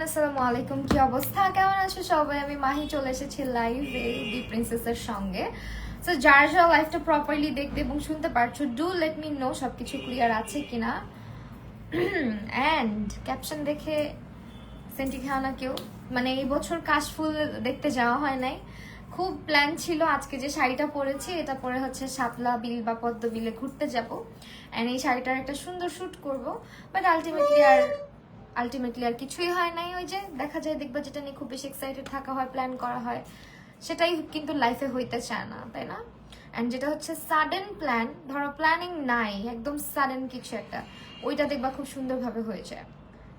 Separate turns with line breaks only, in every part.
আসসালামু আলাইকুম, কি অবস্থা, কেমন আছো সবাই? আমি মাহি চলে এসেছি লাইভে দি প্রিন্সেসের সঙ্গে। সো যারা যারা লাইভটা প্রপারলি দেখতে এবং শুনতে পারছো, ডু লেট মি নো সবকিছু ক্লিয়ার আছে কিনা। অ্যান্ড ক্যাপশন দেখে সেন্টি খাও না কেউ, মানে এই বছর কাশফুল দেখতে যাওয়া হয় নাই। খুব প্ল্যান ছিল আজকে যে শাড়িটা পরেছি, এটা পরে হচ্ছে শাপলা বিল বা পদ্ম বিলে ঘুরতে যাব, অ্যান্ড এই শাড়িটার একটা সুন্দর শ্যুট করব, বাট আলটিমেটলি আর কিছুই হয় নাই। ওই যে দেখা যায়, দেখবা যেটা নিয়ে খুব বেশি এক্সাইটেড থাকা হয়, প্ল্যান করা হয়, সেটাই কিন্তু লাইফে হইতে চায় না, তাই না? অ্যান্ড যেটা হচ্ছে সাডেন প্ল্যান, ধরো প্ল্যানিং নাই, একদম সাডেন কিছু একটা, ওইটা দেখবা খুব সুন্দরভাবে হয়ে যায়।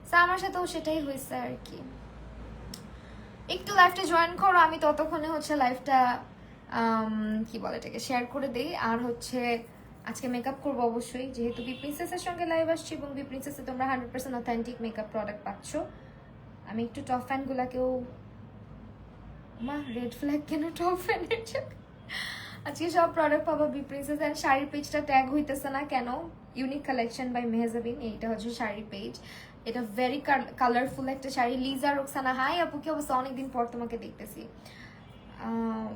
সো আমার সাথেও সেটাই হয়েছে আর কি। একটু লাইভটা জয়েন করো, আমি ততক্ষণে হচ্ছে লাইভটা কি বলে এটাকে শেয়ার করে দিই। আর হচ্ছে আজকে মেকআপ করবো অবশ্যই, যেহেতু বি প্রিন্সেসের সঙ্গে লাইভ আসছি, এবং বি প্রিন্সেসে তোমরা 100% অথেন্টিক মেকআপ প্রোডাক্ট পাচ্ছ। আমি একটু টপ ফ্যানগুলাকেও, মা রেড ফ্ল্যাগ কেন টপ ফ্যানের আজকে সব প্রোডাক্ট পাবো বি প্রিন্সেস। অ্যান্ড শাড়ির পেজটা ট্যাগ হইতেছে না কেন? ইউনিক কালেকশন বাই মেহজাবিন, এইটা হচ্ছে শাড়ির পেজ। এটা ভেরি কালারফুল একটা শাড়ি। লিজা রোকসানা, হাই আপু, কি অবস্থা? অনেকদিন পর তোমাকে দেখতেছি।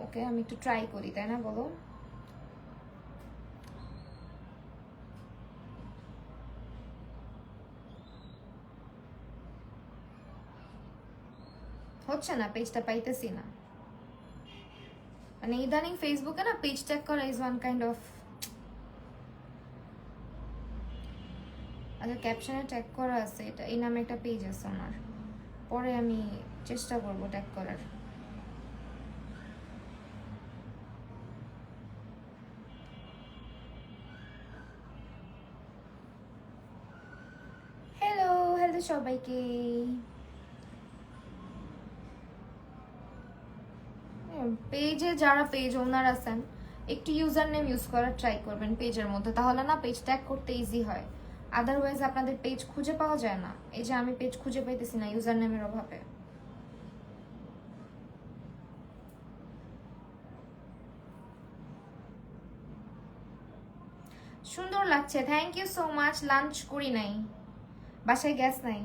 ওকে, আমি একটু ট্রাই করি, তাই না বলো? হচ্ছে না, পেজটা পাইতেছি না। মানে ইদানিং ফেসবুকে না পেজ ট্যাগ করা ইজ ওয়ান কাইন্ড অফ, আচ্ছা ক্যাপশনে ট্যাগ করা আছে, এটা এই নামে একটা পেজ আছে আমার, পরে আমি চেষ্টা করবো ট্যাগ করার। হ্যালো হ্যালো সবাইকে। পেজে যারা পেজ ওনার আছেন, একটু ইউজার নেম ইউজ করার ট্রাই করবেন পেজের মধ্যে, তাহলে না পেজ ট্যাগ করতে ইজি হয়। আদারওয়াইজ আপনাদের পেজ খুঁজে পাওয়া যায় না। এই যে আমি পেজ খুঁজে পাইতেছি না ইউজার নেমের অভাবে। সুন্দর লাগছে, thank you so much. Lunch করি নাই, বাসায় গ্যাস নাই।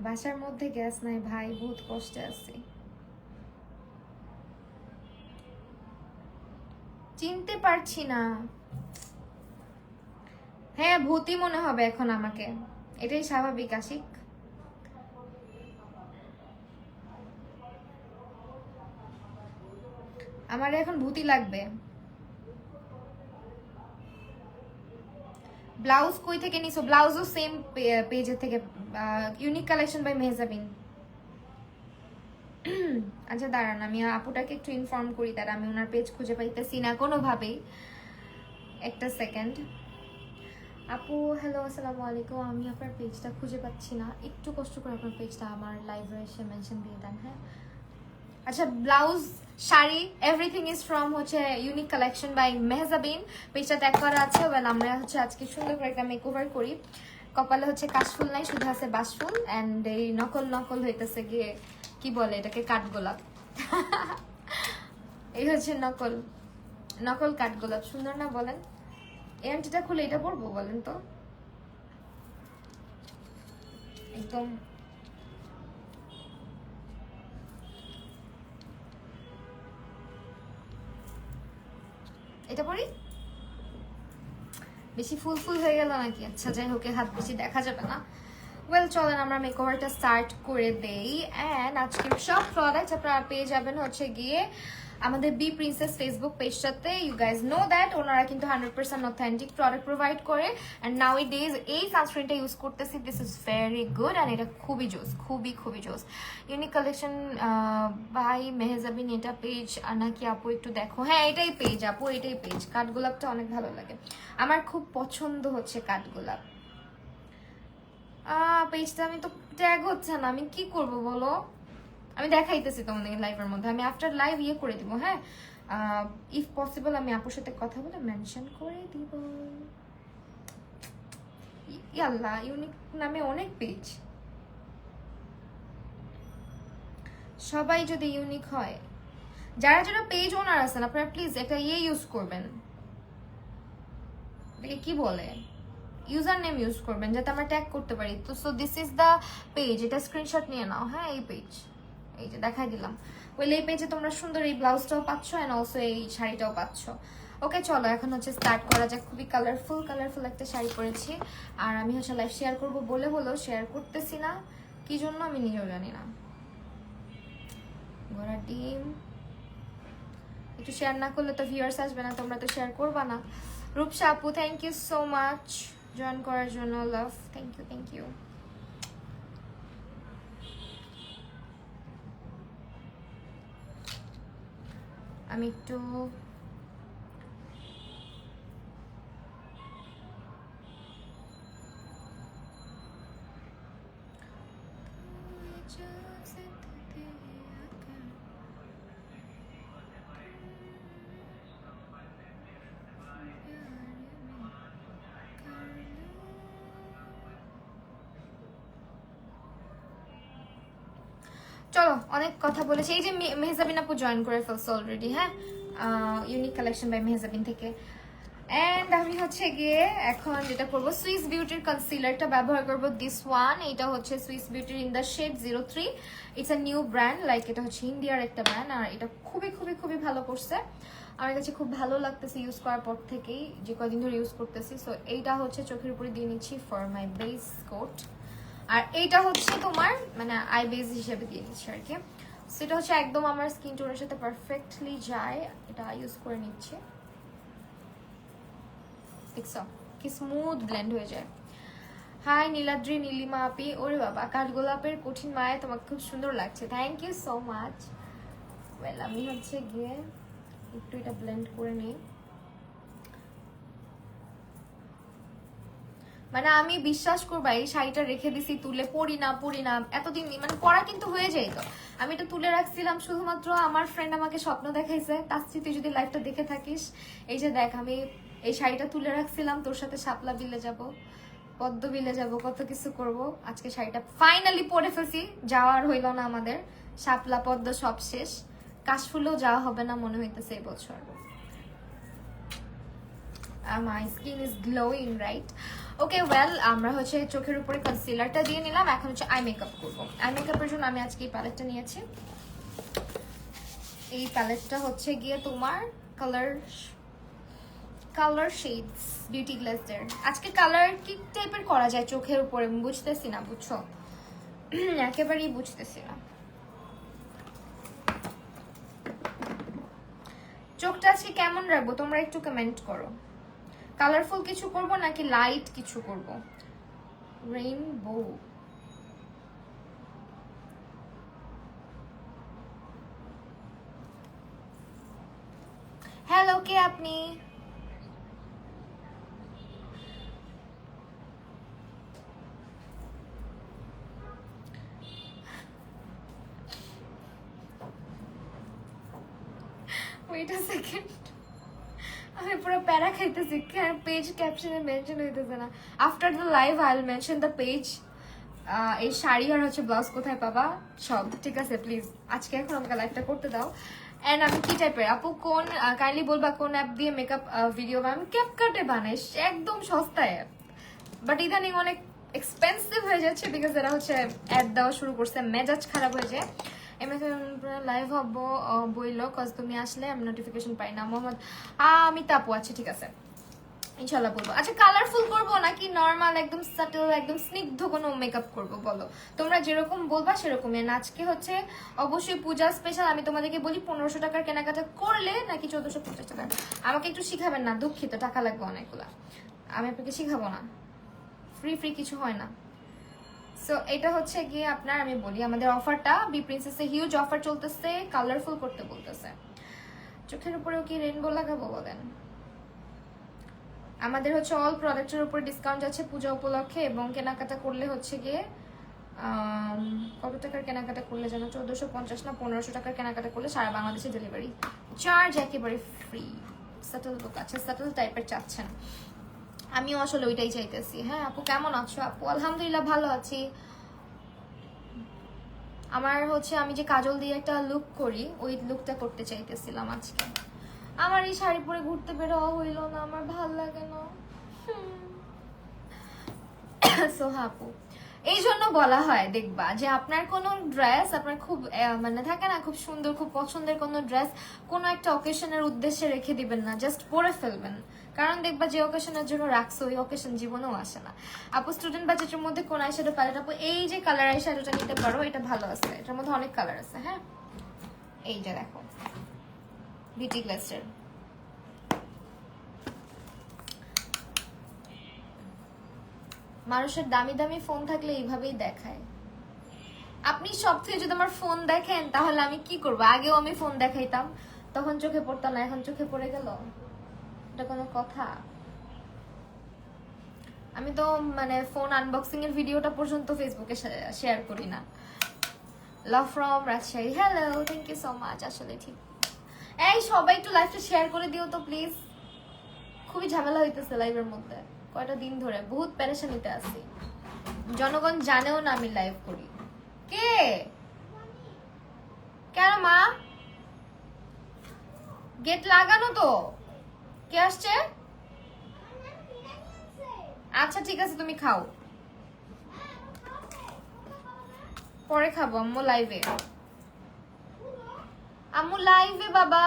বাসার মধ্যে গ্যাস নাই ভাই, বহুত কষ্টে আছি। চিনতে পারছি না। হ্যাঁ, ভূতই মনে হবে এখন আমাকে, এটাই স্বাভাবিক আশিক। আমার এখন ভূতই লাগবে। ব্লাউজ কই থেকে নিছো? ব্লাউজও সেম পেজের থেকে, ইউনিক কালেকশন বাই মেহজাবিন। আচ্ছা দাঁড়ান, আমি আপুটাকে একটু ইনফর্ম করি, তারা আমি ওনার পেজ খুঁজে পাইতেছি না কোনোভাবেই। একটা সেকেন্ড। আপু হ্যালো, আসসালামু আলাইকুম। আমি আপনার পেজটা খুঁজে পাচ্ছি না, একটু কষ্ট করে আপনার পেজটা আমার লাইভে এসে মেনশন দিয়ে দেন। হ্যাঁ আচ্ছা, blouse, sari, everything is from হচ্ছে ইউনিক কালেকশন বাই মেহজাবিন। পেজটা ট্যাগ করা আছে। ওয়েল, আমরা হচ্ছে আজকে সুন্দর করে একটা মেকওভার করি। কপালে হচ্ছে কাশফুল নাই, শুধু আছে বাসফুল। অ্যান্ড এই নকল হইতেছে গিয়ে কি বলে এটাকে, কাঠগোলাপ। এই হচ্ছে নকল কাঠগোলাপ। সুন্দর না বলেন? এই আংটিটা খুলে এটা পরবো বলেন তো? একদম এটা পরি, বেশি ফুল হয়ে গেল নাকি? আচ্ছা যাই হোক, হাত বেশি দেখা যাবে না। ওয়েল চলেন আমরা মেকওভারটা স্টার্ট করে দেই। অ্যান্ড আজকের সব প্রোডাক্ট আপনারা পেয়ে যাবেন হচ্ছে গিয়ে আমাদের বি প্রিন্সেস ফেসবুক পেজটাতে। ইউ গাইজ নো দ্যাট ওনারা কিন্তু 100% অথেন্টিক প্রোডাক্ট প্রোভাইড করে। অ্যান্ড নাও এই ডেজ এই সানস্ক্রিনটা ইউজ করতেছি, this is very good. And এটা খুবই জোস, খুবই জোস। ইউনিক কালেকশন বাই মেহজাবিন, এটা পেজ নাকি আপু একটু দেখো? হ্যাঁ এটাই পেজ আপু, এটাই পেজ। কাঠগোলাপটা অনেক ভালো লাগে আমার, খুব পছন্দ হচ্ছে কাঠগোলাপ। পেজটা আমি তো ট্যাগ হচ্ছে না, আমি কি করব বলো? আমি দেখাইতেছি তোমাদের লাইভের মধ্যে, আমি আফটার লাইভ ইয়ে করে দিব। হ্যাঁ ইফ পসিবল আমি আপুর সাথে কথা বলে মেনশন করে দিব। ইয়াল্লা, ইউনিক নামে অনেক পেজ, সবাই যদি ইউনিক হয়। যারা যারা পেজ ওনার আছেন আপনারা প্লিজ একটা ইয়ে ইউজ করবেন, কি বলে ইউজার নেম ইউজ করবেন যাতে আমরা ট্যাগ করতে পারি। তো so this is the page, এটা স্ক্রিনশট নিয়ে নাও। হ্যাঁ এই পেজ, এই যে দেখাই দিলাম। ওইলে এই পেজে তোমরা সুন্দর এই ব্লাউজটাও পাচ্ছ অ্যান্ড অলসো এই শাড়িটাও পাচ্ছ। ওকে চলো এখন হচ্ছে স্টার্ট করা যাক। খুবই কালারফুল একটা শাড়ি পরেছি। আর আমি হচ্ছে লাইভ শেয়ার করবো বলেও শেয়ার করতেছি না, কি জন্য আমি নিজেও জানি না। ঘোড়া ডিম একটু শেয়ার না করলে তো ভিউয়ার্স আসবে না, তোমরা তো শেয়ার করবা না। রূপসা আপু thank you so much join করার জন্য, লাভ, থ্যাংক ইউ। আমি একটু চলো অনেক কথা বলেছি। এই যে মেহজাবিন আপু জয়েন করে ফেলছে অলরেডি। হ্যাঁ ইউনিক কালেকশন বাই মেহজাবিন থেকে। এন্ড আমি হচ্ছে গিয়ে এখন যেটা করবো সুইস বিউটির কনসিলারটা ব্যবহার করবো, দিস ওয়ান। এটা হচ্ছে সুইস বিউটির in the shade 03। It's a new brand, like এটা হচ্ছে ইন্ডিয়ার একটা ব্র্যান্ড। আর এটা খুবই ভালো করছে, আমার কাছে খুব ভালো লাগতেছে ইউজ করার পর থেকেই, যে কদিন ধরে ইউজ করতেছি। সো এইটা হচ্ছে চোখের উপরে দিয়ে নিচ্ছি ফর মাই বেস কোট। আর এইটা হচ্ছে তোমার মানে আই বেস হিসেবে দিয়ে নিচ্ছি আর কি। সেটা হচ্ছে একদম আমার স্কিন টোনের সাথে পারফেক্টলি যায়, এটা ইউজ করে নিচ্ছি। দেখছো কি স্মুথ ব্লেন্ড হয়ে যায়। হাই নীলাদ্রি নীলিমা আপি, ওরে বাবা কাঠগোলাপের কঠিন মায়া তোমাকে খুব সুন্দর লাগছে, thank you so much. Well আমি হচ্ছে গিয়ে একটু এটা ব্লেন্ড করে নিই। মানে আমি বিশ্বাস করবা এই শাড়িটা রেখে দিছি তুলে, পরি না এতদিন, মানে পরা কিন্তু হয়ে যায়। তো আমি এটা তুলে রাখছিলাম শুধুমাত্র আমার ফ্রেন্ড আমাকে স্বপ্ন দেখাইছে। তাসছি তুই যদি লাইভটা দেখে থাকিস, এই যে দেখ আমি এই শাড়িটা তুলে রাখছিলাম, তোর সাথে শাপলা বিলে যাব, পদ্ম বিলে যাব, কত কিছু করব। আজকে শাড়িটা ফাইনালি পরে ফেলছি, যাওয়ার হইল না আমাদের, শাপলা পদ্ম সব শেষ, কাশফুলেও যাওয়া হবে না মনে হইতেছে এবছর। মাই skin is glowing right. Okay well আমরা হচ্ছে চোখের উপরে কনসিলারটা দিয়ে নিলাম, এখন হচ্ছে আই মেকআপ করবো। আই মেকআপের জন্য আমি আজকে এই প্যালেটটা নিয়েছি। এই প্যালেটটা হচ্ছে গিয়ে তোমার কালার শেডস বিউটি গ্লেজের। আজকে কালার কি টাইপের করা যায় চোখের উপরে বুঝতেছি না, বুঝছো, একেবারেই বুঝতেছি না। চোখটা আজকে কেমন রাখবো তোমরা একটু কমেন্ট করো। কালারফুল কিছু করব নাকি লাইট কিছু করব? রেইনবো, হ্যালো কে আপনি? ওয়েট আ সেকেন্ড, আমি পুরো প্যারা খাইতেছি, পেজ ক্যাপশনে মেনশন হইতেছে না। After the live I will mention the page. এই শাড়ি আর হচ্ছে ব্লাউজ কোথায় পাবা সব, ঠিক আছে প্লিজ আজকে এখন আমাকে লাইভটা করতে দাও। এন্ড আমি কি টাইপের আপু, কোন কাইন্ডলি বলবা কোন অ্যাপ দিয়ে মেকআপ ভিডিও? আমি ক্যাপকাটে বানাই, একদম সস্তা অ্যাপ, বাট ইদানিং অনেক এক্সপেন্সিভ হয়ে যাচ্ছে বিকজ এরা হচ্ছে অ্যাড দেওয়া শুরু করছে, মেজাজ খারাপ হয়ে যায়। লাইভ হবো বইলো কজ তুমি আসলে আমি নোটিফিকেশন পাই না। মোহাম্মদ আমি তাপু, আচ্ছা ঠিক আছে ইনশাল্লাহ বলবো। আচ্ছা কালারফুল করবো নাকি নর্মাল একদম সাটল একদম স্নিগ্ধ কোনো মেকআপ করবো বলো, তোমরা যেরকম বলবা সেরকমই। আজকে হচ্ছে অবশ্যই পূজা স্পেশাল। আমি তোমাদেরকে বলি 1500 টাকার কেনাকাটা করলে নাকি 1450 টাকা, আমাকে একটু শিখাবেন না, দুঃখিত টাকা লাগবে অনেকগুলা, আমি আপনাকে শিখাবো না, ফ্রি কিছু হয় না। সো এটা হচ্ছে গিয়ে আপনার, আমি বলি আমাদের অফারটা বি প্রিন্সেসে হিউজ অফার চলতেছে, কালারফুল করতে বলতেছে। চোখের উপরেও কি রেইনবো লাগাবো বলেন? আমাদের হচ্ছে অল প্রোডাক্টের উপর ডিসকাউন্ট আছে পূজা উপলক্ষে, এবং কেনাকাটা করলে হচ্ছে গিয়ে কত টাকার কেনাকাটা করলে যেন 1450 না 1500 টাকার কেনাকাটা করলে সারা বাংলাদেশে ডেলিভারি চার্জ একেবারে ফ্রি। সাটল লুক আছে, সাটল টাইপের চাচ্ছেন, আমিও আসলে ওইটাই চাইতেছি। হ্যাঁ আপু কেমন আছো? আপু আলহামদুলিল্লাহ ভালো আছি। আমার হচ্ছে আমি যে কাজল দিয়ে একটা লুক করি ওই লুকটা করতে চাইতেছিলাম আজকে। আমার এই শাড়ি পরে ঘুরতে বেরোয়া হইলো না, আমার ভাল লাগে না। সোহা আপু, এই জন্য বলা হয় দেখবা যে আপনার কোনো ড্রেস আপনার খুব মানে থাকে না খুব সুন্দর খুব পছন্দের কোনো ড্রেস কোনো একটা অকেশনের উদ্দেশ্যে রেখে দিবেন না, জাস্ট পরে ফেলবেন। কারণ দেখবা যে অকেশনের জন্য রাখছো ওই অকেশন জীবনেও আসে না। আপু স্টুডেন্ট বাজেটের মধ্যে কোন আইশ্যাডো প্যালেট আপু? এই যে কালার আইশ্যাডোটা নিতে পারো, এটা ভালো আছে, এটার মধ্যে অনেক কালার আছে। হ্যাঁ এই যে দেখো বিউটি গ্লাসের, মানুষের দামি দামি ফোন থাকলে এইভাবেই দেখায়। আপনি সব থেকে যদি আমার ফোন দেখেন তাহলে আমি কি করবো? আগেও আমি ফোন দেখাইতাম, তখন চোখে পড়তো না, এখন চোখে পড়ে গেল, এটা কোনো কথা? আমি তো মানে ফোন আনবক্সিং এর ভিডিওটা পর্যন্ত ফেসবুকে শেয়ার করি না। Love from Rajshahi, hello, thank you so much. আসলে ঠিক, এই সবাই একটু লাইভটা শেয়ার করে দিও তো প্লিজ, খুবই ঝামেলা হইতেছে লাইভের মধ্যে কয়টা দিন ধরে, বহুত পেরেশানিতে আছি, জনগণ জানেও না আমি লাইভ করি। কে কেন মা? গেট লাগানো তো, কে আসছে? আচ্ছা ঠিক আছে তুমি খাও, পরে খাবো, আম্মু লাইভে, আম্মু লাইভে বাবা।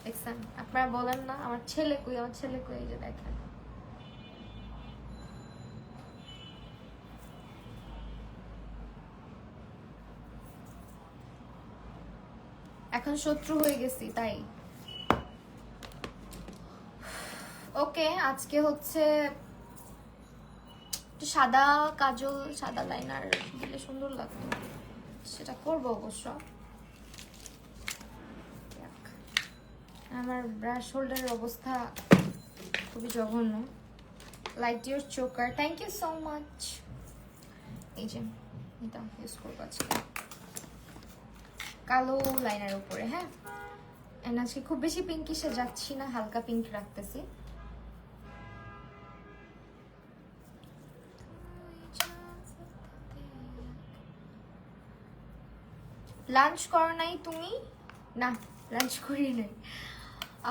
দেখছেন আপনারা বলেন না আমার ছেলে কই, আমার ছেলে কই, এই যে দেখেন। এখন শত্রু হয়ে গেছি তাই। ওকে আজকে হচ্ছে সাদা কাজল সাদা লাইনার দিলে সুন্দর লাগতো, সেটা করবো অবশ্য। আমার ব্রাশ হোল্ডারের অবস্থা খুবই জঘন্য। Light your choker, thank you so much. এই যে এটা ইউজ করবো আজকে কালো লাইনার উপরে। হ্যাঁ আজকে খুব বেশি পিঙ্কিশে যাচ্ছি না, হালকা পিঙ্ক রাখতেছি। লাঞ্চ করো নাই তুমি? না লাঞ্চ করি নাই,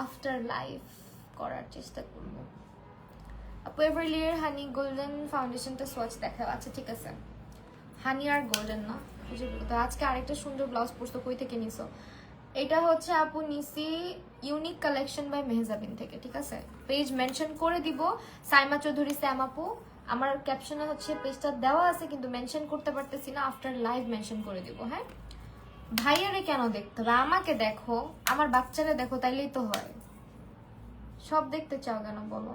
আফটার লাইফ করার চেষ্টা করবো। আপু এভারলিয়ার হানি গোল্ডেন ফাউন্ডেশনটা সোয়াচ দেখাও। আচ্ছা ঠিক আছে, হানি আর গোল্ডেন না বুঝে গেলো তো। আজকে আরেকটা সুন্দর ব্লাউজ পরছো, কই থেকে নিছো? এটা হচ্ছে আপু নিসি ইউনিক কালেকশন বাই মেহজাবিন থেকে, ঠিক আছে? পেজ মেনশন করে দিব, সাইমা চৌধুরী স্যাম আপু। আমার ক্যাপশনে হচ্ছে পেজটা দেওয়া আছে কিন্তু মেনশন করতে পারতেছি না, আফটার লাইভ মেনশন করে দিব। হ্যাঁ ভাইয়ারে কেন দেখতে হবে? আমাকে দেখো, আমার বাচ্চারা দেখো, তাইলেই তো হয়। সব দেখতে চাও কেন বলো?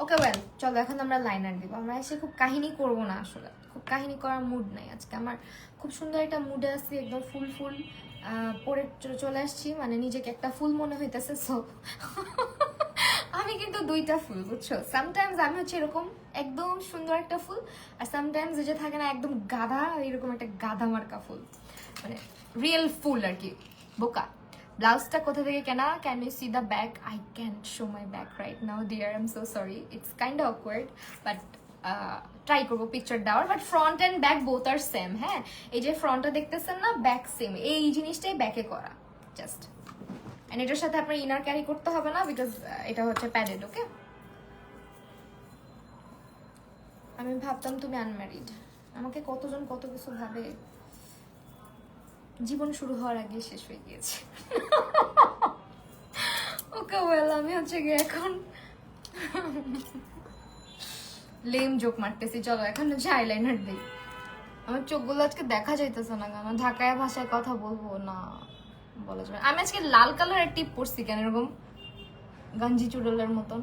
ওকে ওয়েল চলো এখন আমরা লাইনার দিব। আমরা এসে খুব কাহিনী করব না, আসলে খুব কাহিনী করার মুড নাই আজকে আমার। খুব সুন্দর একটা মুডে আছি, একদম ফুল ফুল পরে চলে আসছি, মানে নিজেকে একটা ফুল মনে হইতেছে। সো আমি কিন্তু দুইটা ফুল বুঝছো, সামটাইমস আমি হচ্ছে এরকম একদম সুন্দর একটা ফুল, আর সামটাইমস যে থাকে না একদম গাধা, এরকম একটা গাধা মার্কা ফুল, মানে রিয়েল ফুল আর কি, বোকা। ব্লাউজটা কোথা থেকে কেনা? Can you see the back? I can't show my back right now dear, I am so sorry, it's kind of awkward, but try করবো পিকচার দেওয়ার। But front and back both are same. হ্যাঁ এই যে ফ্রন্টটা দেখতেছেন না, back same, এই জিনিসটাই ব্যাকে করা জাস্ট। এন্ড এটার সাথে আপনার ইনার ক্যারি করতে হবে না, বিকজ এটা হচ্ছে প্যাডেড। ওকে আমি ভাবতাম তুমি আনম্যারিড, আমাকে কতজন কত কিছু ভাবে, জীবন শুরু হওয়ার আগে শেষ হয়ে গিয়েছে। ওকে ওয়েল আমি হচ্ছে গিয়ে এখন লেম জোক মারতেছি। চলো এখন হচ্ছে আইলাইনার দিই। আমার চোখগুলো আজকে দেখা যাইতেছে না কেন, ঢাকায় ভাষায় কথা বলবো না বলা যাবে। আমি আজকে লাল কালারের টিপ পরছি কেন, এরকম গাঞ্জি চুডলের মতন।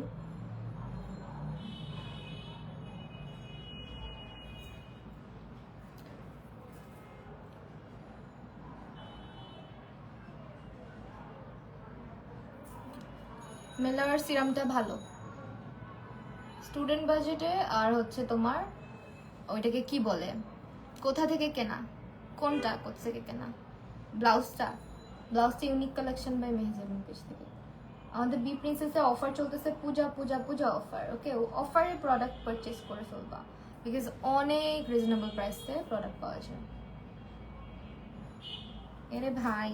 মেলার সিরামটা ভালো স্টুডেন্ট বাজেটে, আর হচ্ছে তোমার ওইটাকে কি বলে, কোথা থেকে কেনা? কোনটা কোথা থেকে কেনা? ব্লাউজটা unique collection by Mehjabin page থেকে। আমাদের বি প্রিন্সেসে অফার চলতেছে, পূজা পূজা পূজা অফার। ওকে অফারে প্রোডাক্ট পারচেজ করে ফেলবা, বিকজ অনেক রিজনেবল প্রাইসে প্রোডাক্ট পাওয়া যায়। এরে ভাই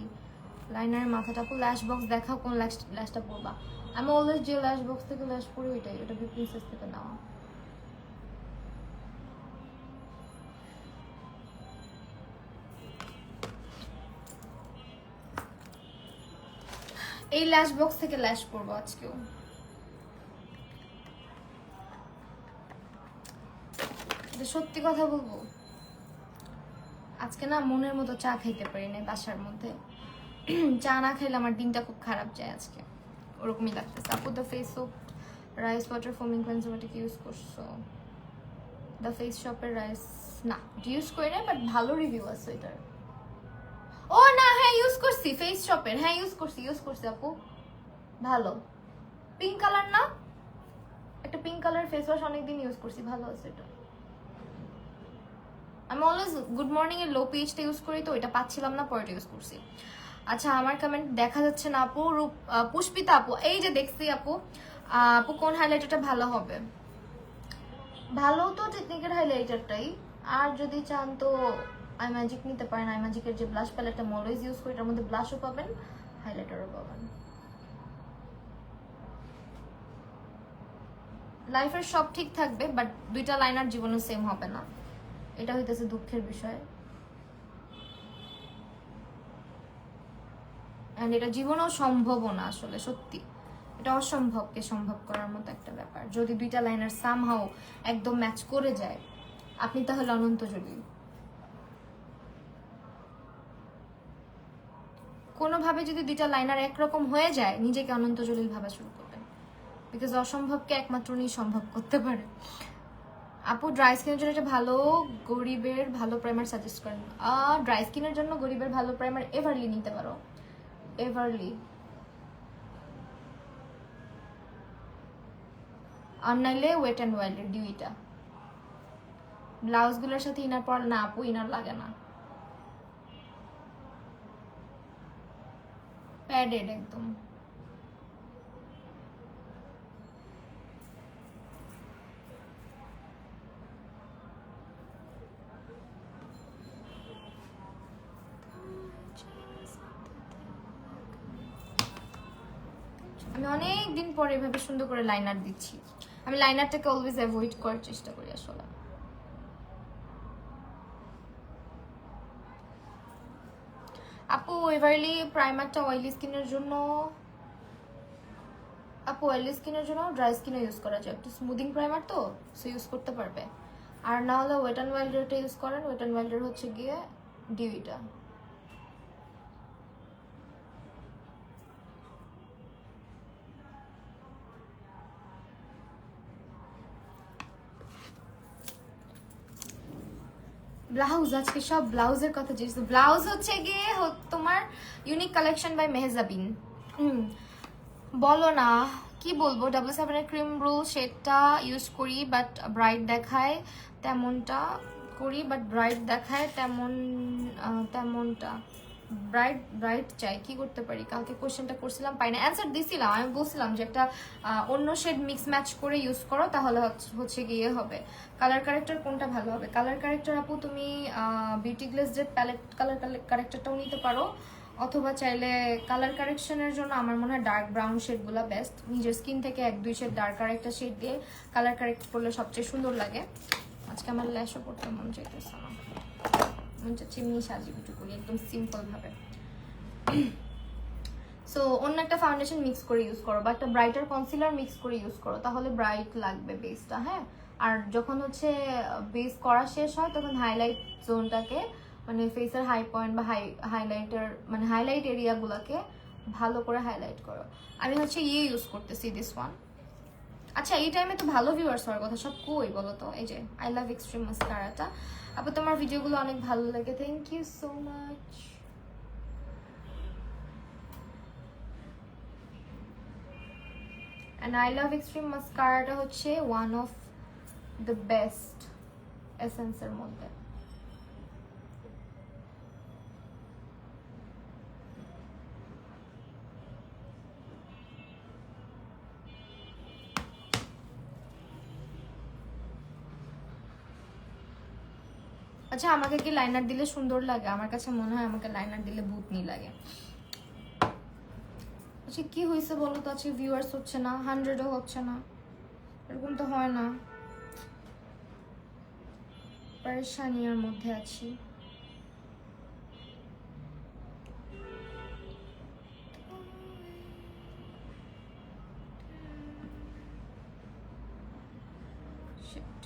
লাইনারের মাথাটা আপু ল্যাশ বক্স দেখাও, কোন ল্যাশটা পরবা। আমি অলওয়েজ যে ল্যাশ বক্স থেকে ল্যাশ পরি ওইটাই, ওটা বি প্রিন্সেস থেকে নেওয়া। এই ল্যাশ বক্স থেকে ল্যাশ পরবো আজকেও। সত্যি কথা বলবো, আজকে না মনের মতো চা খাইতে পারি না বাসার মধ্যে। চা না খাইলে আমার দিনটা খুব খারাপ যায় আজকে, ওরকমই লাগতেছে। আপু the face soap rice water ফোমিং conservative use করছো? দ্য ফেস শপের রাইস না ইউজ করি না, বাট ভালো রিভিউ আছে এটার। ও না, হ্যাঁ ইউজ করছি ফেস শপের, হ্যাঁ ইউজ করছি আপু, ভালো। পিঙ্ক কালার না, একটা পিঙ্ক কালার ফেস ওয়াশ অনেকদিন ইউজ করছি, ভালো আছে এটা। আমি অলওয়েজ গুড মর্নিং এর লো পিএইচটা ইউজ করি, তো ওইটা পাচ্ছিলাম না, পরে ইউজ করছি। আচ্ছা আমার কমেন্ট দেখা যাচ্ছে না আপু। পুষ্পিতা আপু, এই যে দেখছি আপু। আপু কোন হাইলাইটারটা ভালো হবে? ভালো তো টেকনিকের হাইলাইটারটাই, আর যদি চান তো আই ম্যাজিক নিতে পারেন। আই ম্যাজিকের যে ব্লাশ প্যালেটটা আমি অলওয়েজ ইউজ করি, এটার মধ্যে ব্লাশও পাবেন, হাইলাইটারও পাবেন। লাইফের সব ঠিক থাকবে, বাট দুইটা লাইনার জীবনে সেম হবে না, এটা হইতেছে দুঃখের বিষয়। অ্যান্ড এটা জীবনেও সম্ভবও না আসলে, সত্যি এটা অসম্ভবকে সম্ভব করার মতো একটা ব্যাপার। যদি দুইটা লাইনার সামহাও একদম ম্যাচ করে যায়, আপনি তাহলে অনন্ত জলিল। কোনোভাবে যদি দুইটা লাইনার একরকম হয়ে যায়, নিজেকে অনন্ত জলিল ভাবা শুরু করবেন, বিকজ অসম্ভবকে একমাত্র উনি সম্ভব করতে পারে। আপু ড্রাই স্কিনের জন্য একটা ভালো গরিবের ভালো প্রাইমার সাজেস্ট করেন? ড্রাই স্কিনের জন্য গরিবের ভালো প্রাইমার এভারলি নিতে পারো, এভারলি। আর নাইলে ওয়েট অ্যান্ড ওয়াইল্ডের ডিউইটা। ব্লাউজগুলোর সাথে ইনার পর না আপু, ইনার লাগে না, প্যাডেড একদম। আমি অনেক দিন পরে এভাবে সুন্দর করে লাইনার দিচ্ছি। আমি লাইনারটাকে অলওয়েজ অ্যাভয়েড করার চেষ্টা করি আসলে। আপু এভারলি প্রাইমারটা অয়েলি স্কিনের জন্য, আপু অয়েলি স্কিনের জন্য ড্রাই স্কিনে ইউজ করা যায়, একটু স্মুদিং প্রাইমার তো, সো ইউজ করতে পারবে। আর না হলে ওয়েট অ্যান্ড ওয়াইল্ডারটা ইউজ করেন। ওয়েট অ্যান্ড ওয়াইল্ডার হচ্ছে গিয়ে ডিউইটা। ব্লাউজ, আজকে সব ব্লাউজের কথা জিজ্ঞেস। ব্লাউজ হচ্ছে গিয়ে তোমার ইউনিক কালেকশন বাই মেহজাবিন। বলো না, কি বলবো, W7 ক্রিম রোল শেডটা ইউজ করি, বাট ব্রাইট দেখায় তেমনটা করি, বাট ব্রাইট দেখায় তেমনটা ব্রাইট চাই, কি করতে পারি? কালকে কোশ্চেনটা করছিলাম, পাই না, অ্যান্সার দিছিলাম। আমি বলছিলাম যে একটা অন্য শেড মিক্স ম্যাচ করে ইউজ করো, তাহলে হচ্ছে গিয়ে হবে। কালার কারেক্টার কোনটা ভালো হবে? কালার কারেক্টার আপু তুমি বিউটি গ্লেজের প্যালেট কালার কারেক্টারটাও নিতে পারো, অথবা চাইলে কালার কারেকশনের জন্য আমার মনে হয় ডার্ক ব্রাউন শেডগুলো বেস্ট। নিজের স্কিন থেকে 1-2 শেড ডার্ক আর একটা শেড দিয়ে কালার কারেক্ট করলে সবচেয়ে সুন্দর লাগে। আজকে আমার ল্যাশও পড়তে মন চাইতেছে না, মন চাচ্ছে এমনি সাজিয়ে একটু করি একদম সিম্পল ভাবে। সো অন্য একটা ফাউন্ডেশন মিক্স করে ইউজ করো, বা একটা ব্রাইটার কনসিলার মিক্স করে ইউজ করো, তাহলে ব্রাইট লাগবে বেসটা। হ্যাঁ, আর যখন হচ্ছে বেস করা শেষ হয়, তখন হাইলাইট জোনটাকে, মানে ফেসের হাই পয়েন্ট বা হাইলাইটার মানে হাইলাইট এরিয়াগুলোকে ভালো করে হাইলাইট করো। আমি হচ্ছে ইউজ করতেছি দিস ওয়ান। আচ্ছা এই টাইমে তো ভালো ভিউয়ার্স হওয়ার কথা, সব কই বলো তো? এই যে আই লাভ এক্সট্রিম মাস্কারাটা। আপু তোমার ভিডিওগুলো অনেক ভালো লাগে, thank you so much. And I love extreme mascara হচ্ছে one of the best essence এর মধ্যে। আচ্ছা আমাকে কি লাইনার দিলে সুন্দর লাগে? আমার কাছে মনে হয় আমাকে লাইনার দিলে ভূতনি লাগে। আচ্ছা কি হয়েছে বলো তো, আজকে ভিউয়ার্স হচ্ছে না, 100ও হচ্ছে না, এরকম তো হয় না, পরেশানির মধ্যে আছি। Shit.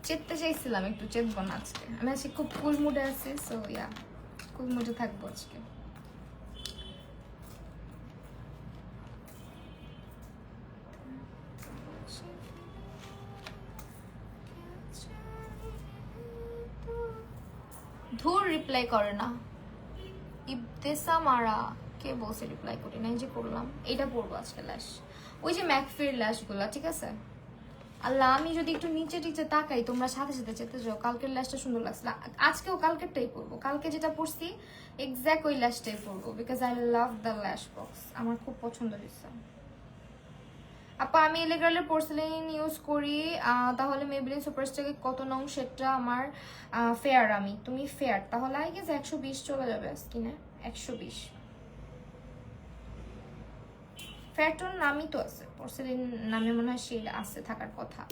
চেততে চাইছিলাম, একটু চেতবো না আজকে, আমি আজকে খুব কুল মুডে আছি, সো ইয়া কুল মুডে থাকবো আজকে। ধুর রিপ্লাই করে না ইবতেসাম আরা, কে বলছে রিপ্লাই করি না, এই যে করলাম, এটা পড়বো আজকে ল্যাশ, ওই যে ম্যাকফির ল্যাশ গুলা, ঠিক আছে। আল্লাহ আমি যদি একটু নিচে টিচে তাকাই, তোমরা সাথে সাথে চেতে যাও, কালকের ল্যাশটা সুন্দর লাগছিল, আজকেও কালকেরটাই পরবো, কালকে যেটা পরছি এক্স্যাক্ট ওই ল্যাশটাই পরবো, বিকজ আই লাভ দ্য ল্যাশ বক্স, আমার খুব পছন্দ হয়েছে। আপা আমি এলিগার্লের পোর্সেলিন ইউজ করি, তাহলে মেবলিন সুপারস্টারকে কত নং সেটটা আমার ফেয়ার, আমি তুমি ফেয়ার, তাহলে আই গেস 120 চলে যাবে স্কিনে, 120। ফেয়ারটোন নামই তো আছে, পোর্সেলিন নামে মনে হয় শেড আছে থাকার কথা।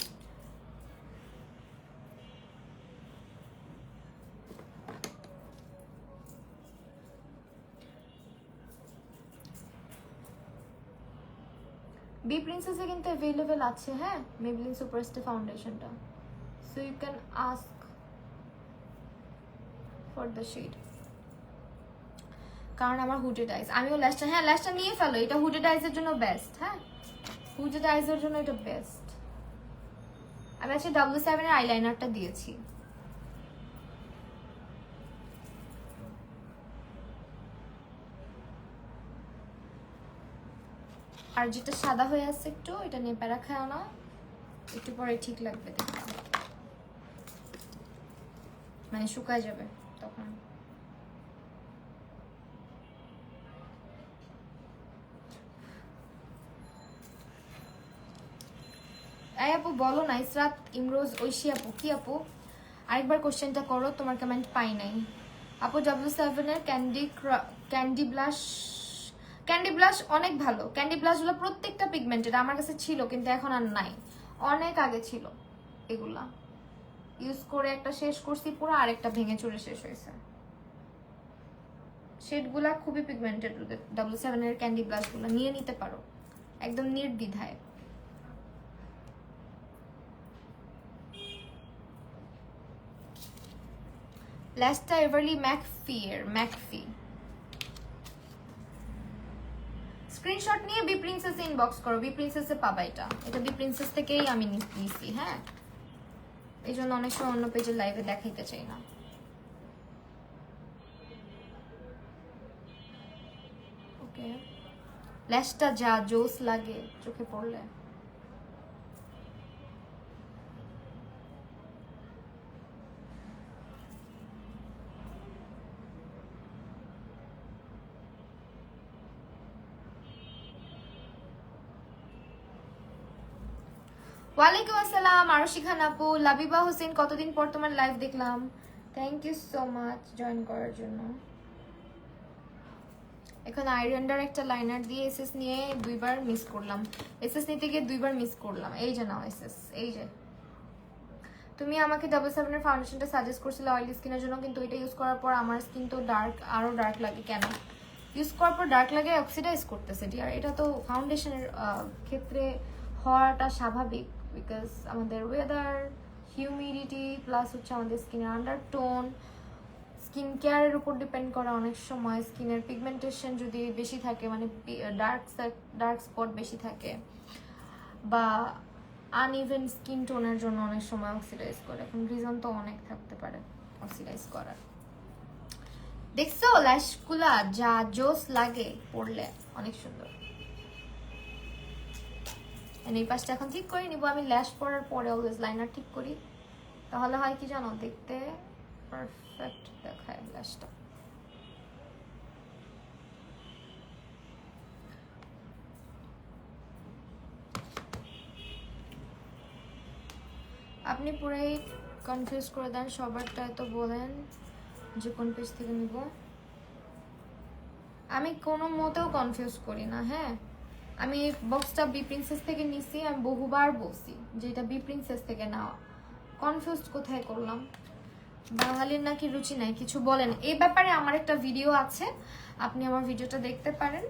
বি প্রিন্সেসে কিন্তু অ্যাভেলেবেল আছে, হ্যাঁ মেবলিন সুপারস্টার ফাউন্ডেশনটা, so you can ask for the shade. কারণ আমার হুডেড আইজ, আমিও ল্যাশটা, হ্যাঁ ল্যাশটা নিয়ে ফেলো, এটা হুডেড আইজের জন্য বেস্ট, হ্যাঁ হুডেড আইজের জন্য এটা বেস্ট। আমি আজকে W7 এর আইলাইনারটা দিয়েছি, আর যেটা সাদা হয়ে আছে একটু, এটা নিয়ে প্যারা খাও না, একটু পরে ঠিক লাগবে দেখবা, মানে শুকায় যাবে তখন। এই আপু বলো না, ইসরাত ইমরোজ ঐশী আপু, কি আপু আরেকবার কোশ্চেনটা করো, তোমার কমেন্ট পাই নাই আপু। W7 এর ক্যান্ডি ব্লাশ অনেক ভালো, ক্যান্ডি ব্লাশগুলো প্রত্যেকটা পিগমেন্টেড, আমার কাছে ছিল কিন্তু এখন আর নাই, অনেক আগে ছিল, এগুলা ইউজ করে একটা শেষ করছি পুরো, আরেকটা ভেঙে চুরে শেষ হয়েছে। শেডগুলা খুবই পিগমেন্টেড, W7 এর ক্যান্ডি ব্লাশগুলো নিয়ে নিতে পারো একদম নির্দ্বিধায়। ল্যাশটা এভারলি ম্যাকফি। স্ক্রিনশট নিয়ে বি প্রিন্সেস ইনবক্স করো, বি প্রিন্সেসে পাবা, এটা বি প্রিন্সেস থেকেই আমি নিছি, হ্যাঁ এই জন্য অনেক সময় অন্য পেজের লাইভে দেখাইতে চাই না। ওকে ল্যাশটা যা জোস লাগে চোখে পড়লে। ওয়ালাইকুম আসসালাম আরশি খান আপু, লাবিবা হোসেন, কতদিন পর তোমার লাইভ দেখলাম, thank you so much join করার জন্য। এখন আইরেন্ডার একটা লাইনার দিয়ে এসএস নিয়ে 2বার মিস করলাম, এসএস নিতে গিয়ে 2বার মিস করলাম, এই যে নাও এসএস, এই যে তুমি আমাকে W7 এর ফাউন্ডেশনটা সাজেস্ট করছিলে অয়েলি স্কিনের জন্য, কিন্তু এটা ইউজ করার পর আমার স্কিন তো আরো ডার্ক লাগে, কেন ইউজ করার পর ডার্ক লাগে? অক্সিডাইজ করতেছে ডিয়ার, এটা তো ফাউন্ডেশনের ক্ষেত্রে হওয়াটা স্বাভাবিক, বিকজ আমাদের ওয়েদার, হিউমিডিটি প্লাস হচ্ছে আমাদের স্কিনের আন্ডারটোন, স্কিন কেয়ারের উপর ডিপেন্ড করে অনেক সময়, স্কিনের পিগমেন্টেশন যদি বেশি থাকে, মানে ডার্ক স্পট বেশি থাকে, বা আনইভেন স্কিন টোনের জন্য অনেক সময় অক্সিডাইজ করে, এখন রিজন তো অনেক থাকতে পারে অক্সিডাইজ করার। দেখছো ল্যাশগুলা যা জোস লাগে পরলে, অনেক সুন্দর। এই পাশটা এখন ঠিক করে নিব আমি। ল্যাশ পরার পরে অলওয়েজ লাইনার ঠিক করি, তাহলে হয় কি জানো, দেখতে পারফেক্ট দেখায় ল্যাশটা। আপনি পুরাই কনফিউজ করে দেন, সবারটা তো বলেন যে কোন পেজ থেকে নিব। আমি কোনো মতেও কনফিউজ করি না। হ্যাঁ, আমি বক্সটা বি প্রিন্সেস থেকে নিছি, আমি বহুবার বলছি যে এটা বি প্রিন্সেস থেকে নেওয়া। কনফিউজ কোথায় করলাম? বাঙালির নাকি রুচি নাই, কিছু বলেন এই ব্যাপারে। আমার একটা ভিডিও আছে, আপনি আমার ভিডিওটা দেখতে পারেন।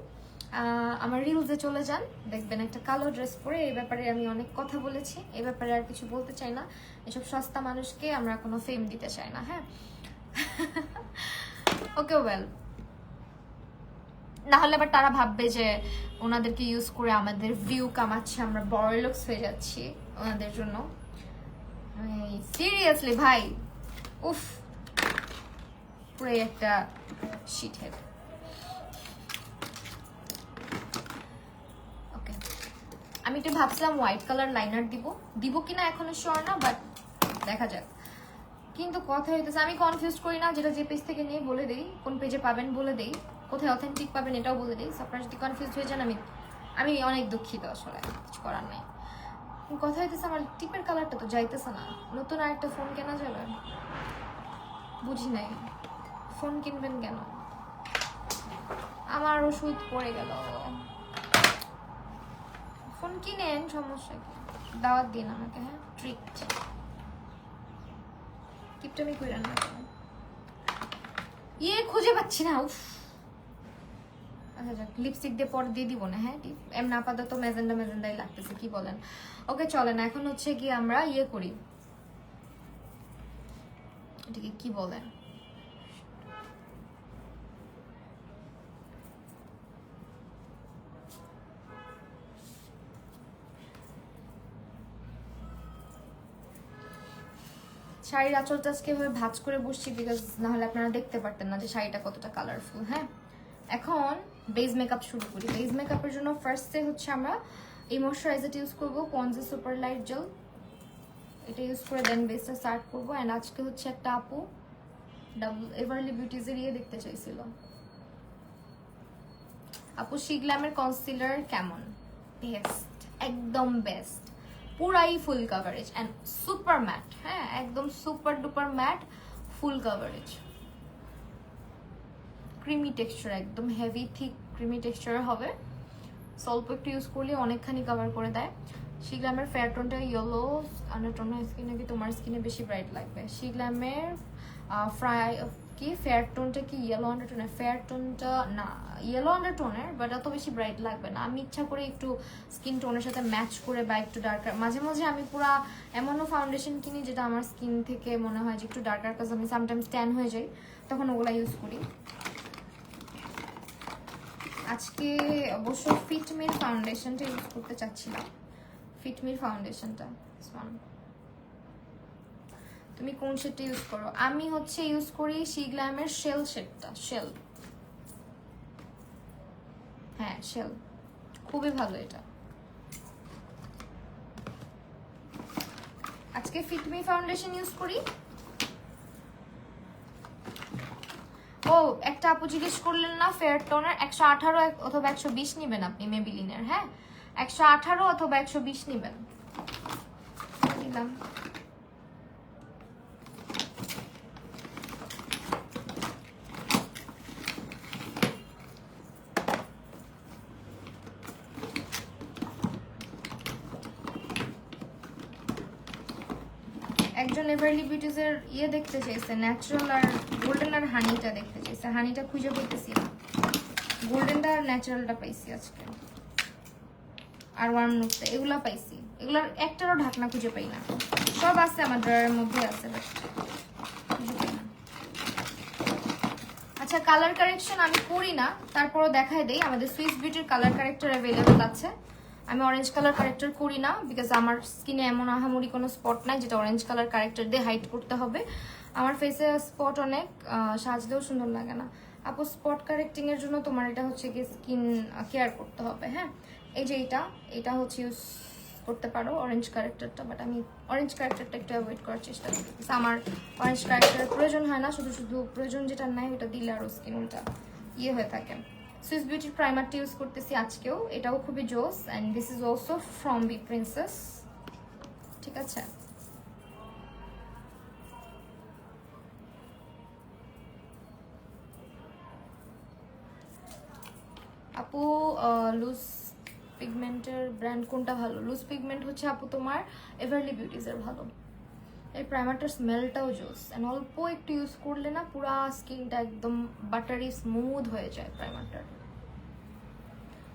আমার রিলসে চলে যান, দেখবেন একটা কালো ড্রেস পরে এই ব্যাপারে আমি অনেক কথা বলেছি। এই ব্যাপারে আর কিছু বলতে চাই না, এসব সস্তা মানুষকে আমরা কোনো ফেম দিতে চাই না। হ্যাঁ, ওকে ওয়েল, না হলে আবার তারা ভাববে যে ওনাদেরকে ইউজ করে আমাদের ভিউ কামাচ্ছে, আমরা বড় লোকস হয়ে যাচ্ছি ওনাদের জন্য। সিরিয়াসলি ভাই, উফ, পুরো একটা শিট হেড। ওকে, আমি একটু ভাবছিলাম হোয়াইট কালার লাইনার দিব কিনা এখনো শিওর না, বাট দেখা যাক। কিন্তু কথা হইতেছে আমি কনফিউজ করি না, যেটা যে পেজ থেকে নিয়ে বলে দেই, কোন পেজে পাবেন বলে দেই, কোথায় অথেন্টিক পাবেন এটাও বলে দিই। আপনারা যদি কনফিউজ হয়ে যান আমি অনেক দুঃখিত, আসলে কিছু করার নেই। কথা হইতেছে আমার টিপের কালারটা তো যাইতেছে না। নতুন আরেকটা ফোন কেনা যাবে? বুঝি নাই, ফোন কিনবেন কেন? আমার ওষুধ পড়ে গেল। ফোন কিনেন, সমস্যা কি? দাওয়াত দিন আমাকে। হ্যাঁ, ট্রিট। কিপটামি কইরান না কেন? খুঁজে পাচ্ছি না। উফ, আচ্ছা যাক, লিপস্টিক দিয়ে পরে দিয়ে দিব না। হ্যাঁ, এমন আপাতত মেজেন্ডাই লাগতেছে, কি বলেন? ওকে চলেন, এখন হচ্ছে কি আমরা করি, এটাকে কি বলেন, শাড়ির আঁচলটা আজকে এভাবে ভাঁজ করে বসছি, বিকজ না হলে আপনারা দেখতে পারতেন না যে শাড়িটা কতটা কালারফুল। হ্যাঁ, এখন বেস মেকআপ শুরু করি। বেস মেকআপের জন্য ফার্স্টে হচ্ছে আমরা এই ময়শ্চারাইজারটা ইউজ করবো, পন্ডস সুপার লাইট জেল। এটা ইউজ করে দেন বেসটা স্টার্ট করবো। অ্যান্ড আজকে হচ্ছে একটা আপু এভারলি বিউটিজের দেখতে চাইছিল। আপু শিগ্ল্যামের কনসিলার কেমন? বেস্ট, একদম বেস্ট, পুরাই full coverage and super matte. হ্যাঁ, একদম super duper matte, full coverage, creamy texture, একদম হেভি থিক ক্রিমি টেক্সচার হবে। স্বল্প একটু ইউজ করলে অনেকখানি কভার করে দেয়। শিগ্ল্যামের ফেয়ার টোনটা ইয়েলো আন্ডারটোন স্কিন নাকি তোমার স্কিনে বেশি ব্রাইট লাগবে। শিগ্ল্যামের ফেয়ার টোনটা কি ইয়েলো আন্ডারটোনের? ফেয়ার টোনটা না, ইয়েলো আন্ডারটোনের, বাট এত বেশি ব্রাইট লাগবে না। আমি ইচ্ছা করে একটু স্কিন টোনের সাথে ম্যাচ করে বা একটু ডার্কার, মাঝে মাঝে আমি পুরা এমনও ফাউন্ডেশন কিনি যেটা আমার স্কিন থেকে মনে হয় যে একটু ডার্কার, কাজ আমি সামটাইমস ট্যান হয়ে যাই, তখন ওগুলা ইউজ করি। আজকে অবশ্য ফিটমির ফাউন্ডেশনটা ইউজ করতে চাচ্ছিলাম। ফিটমির ফাউন্ডেশনটা, তুমি কোন শেডটা ইউজ করো? আমি হচ্ছে ইউজ করি শিগ্ল্যামের শেল শেডটা। শেল, হ্যাঁ শেল, খুবই ভালো এটা। আজকে ফিটমি ফাউন্ডেশন ইউজ করি। ও, একটা আপু জিজ্ঞেস করলেন না ফেয়ার টোনের 118 অথবা 120 নিবেন আপনি মেবিলিনের? হ্যাঁ, 118 অথবা 120 নিবেন। দিলাম। একজন এভারলি বিউটিজের দেখতে চাইছে, ন্যাচারাল আর গোল্ডেন আর হানিটা দেখতে চাইছে। হানিটা খুঁজে পেতেছি না, গোল্ডেনটা আর ন্যাচারালটা পাইছি আজকে। আর ওয়ার্ম নুটটা এগুলা পাইছি, এগুলার একটারও ঢাকনা খুঁজে পাই না। সব আছে আমার ড্রয়ারের মধ্যে আছে, বাট খুঁজে পাই না। আচ্ছা, কালার কারেকশন আমি করি না, তারপরও দেখাই দেই। আমাদের সুইস বিউটির কালার কারেক্টর অ্যাভেলেবল আছে। আমি অরেঞ্জ কালার কারেক্টর করি না, বিকজ আমার স্কিনে এমন আহামরি কোনো স্পট নাই যেটা অরেঞ্জ কালার কারেক্টর দিয়ে হাইড করতে হবে। আমার ফেসে স্পট অনেক, সাজলেও সুন্দর লাগে না আপু। স্পট কারেক্টিং এর জন্য তোমার এটা হচ্ছে কি স্কিন কেয়ার করতে হবে। হ্যাঁ, এই যে এটা হচ্ছে ইউজ করতে পারো অরেঞ্জ কারেক্টারটা, বাট আমি অরেঞ্জ কারেক্টারটা একটু অ্যাভয়েড করার চেষ্টা করি। আমার অরেঞ্জ কারেক্টারের প্রয়োজন হয় না, শুধু শুধু প্রয়োজন যেটা নাই ওটা দিলে আরও স্কিন উল্টা ইয়ে হয়ে থাকে। সুইস বিউটির প্রাইমারটা ইউজ করতেছি আজকেও, এটাও খুবই জোস, and this is also from B princess. ঠিক আছে, আপু লুজ পিগমেন্টের ব্র্যান্ড কোনটা ভালো? লুজ পিগমেন্ট হচ্ছে আপু তোমার এভারলি বিউটিজের ভালো। এই প্রাইমারটার স্মেলটাও জোস, অ্যান্ড অল্প একটু ইউজ করলে না পুরা স্কিনটা একদম বাটারি স্মুথ হয়ে যায় প্রাইমারটার।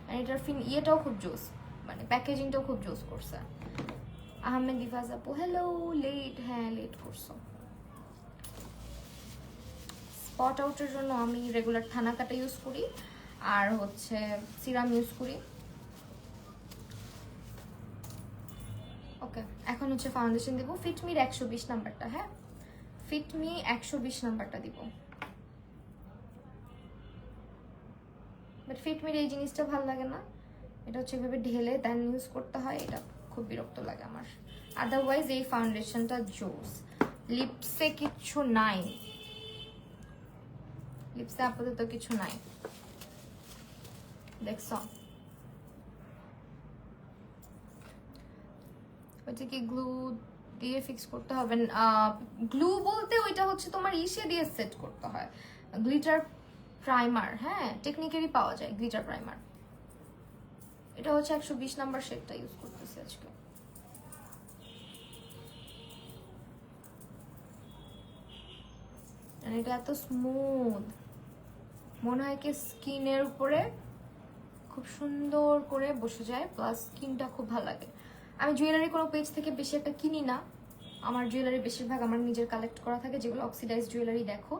অ্যান্ড এটার ইয়েটাও খুব জোস, মানে প্যাকেজিংটাও খুব জোস করছে। আহমেদ ইফাজ আপু হ্যালো, লেট, হ্যাঁ লেট করছো। স্পট আউটের জন্য আমি রেগুলার থানাকাটা ইউজ করি, আর হচ্ছে সিরাম ইউজ করি। ওকে, এখন হচ্ছে ফাউন্ডেশন দিব ফিটমির 120 নাম্বারটা। হ্যাঁ, ফিটমি 120 নাম্বারটা দিব। বাট ফিটমির এই জিনিসটা ভালো লাগে না, এটা হচ্ছে এভাবে ঢেলে দেন ইউজ করতে হয়, এটা খুব বিরক্ত লাগে আমার। আদারওয়াইজ এই ফাউন্ডেশনটা জোস। লিপসে কিছু নাই, লিপসে আপাতত কিছু নাই, দেখছো? ওইটা কি গ্লু দিয়ে ফিক্স করতে হবে? গ্লু বলতে ওইটা হচ্ছে তোমার ইসে দিয়ে সেট করতে হয়, গ্লিটার প্রাইমার। হ্যাঁ, টেকনিক্যালি পাওয়া যায় গ্লিটার প্রাইমার। এটা হচ্ছে 120 নাম্বার শেডটা ইউজ করতেছি আজকে। এটা এত স্মুথ, মনে হয় কি স্কিনের উপরে খুব সুন্দর করে বসে যায়, প্লাস স্কিনটা খুব ভালো লাগে। আমি জুয়েলারি কোনো পেজ থেকে বেশি একটা কিনি না, আমার জুয়েলারি বেশিরভাগ আমার নিজের কালেক্ট করা থাকে, যেগুলো অক্সিডাইজ জুয়েলারি দেখো।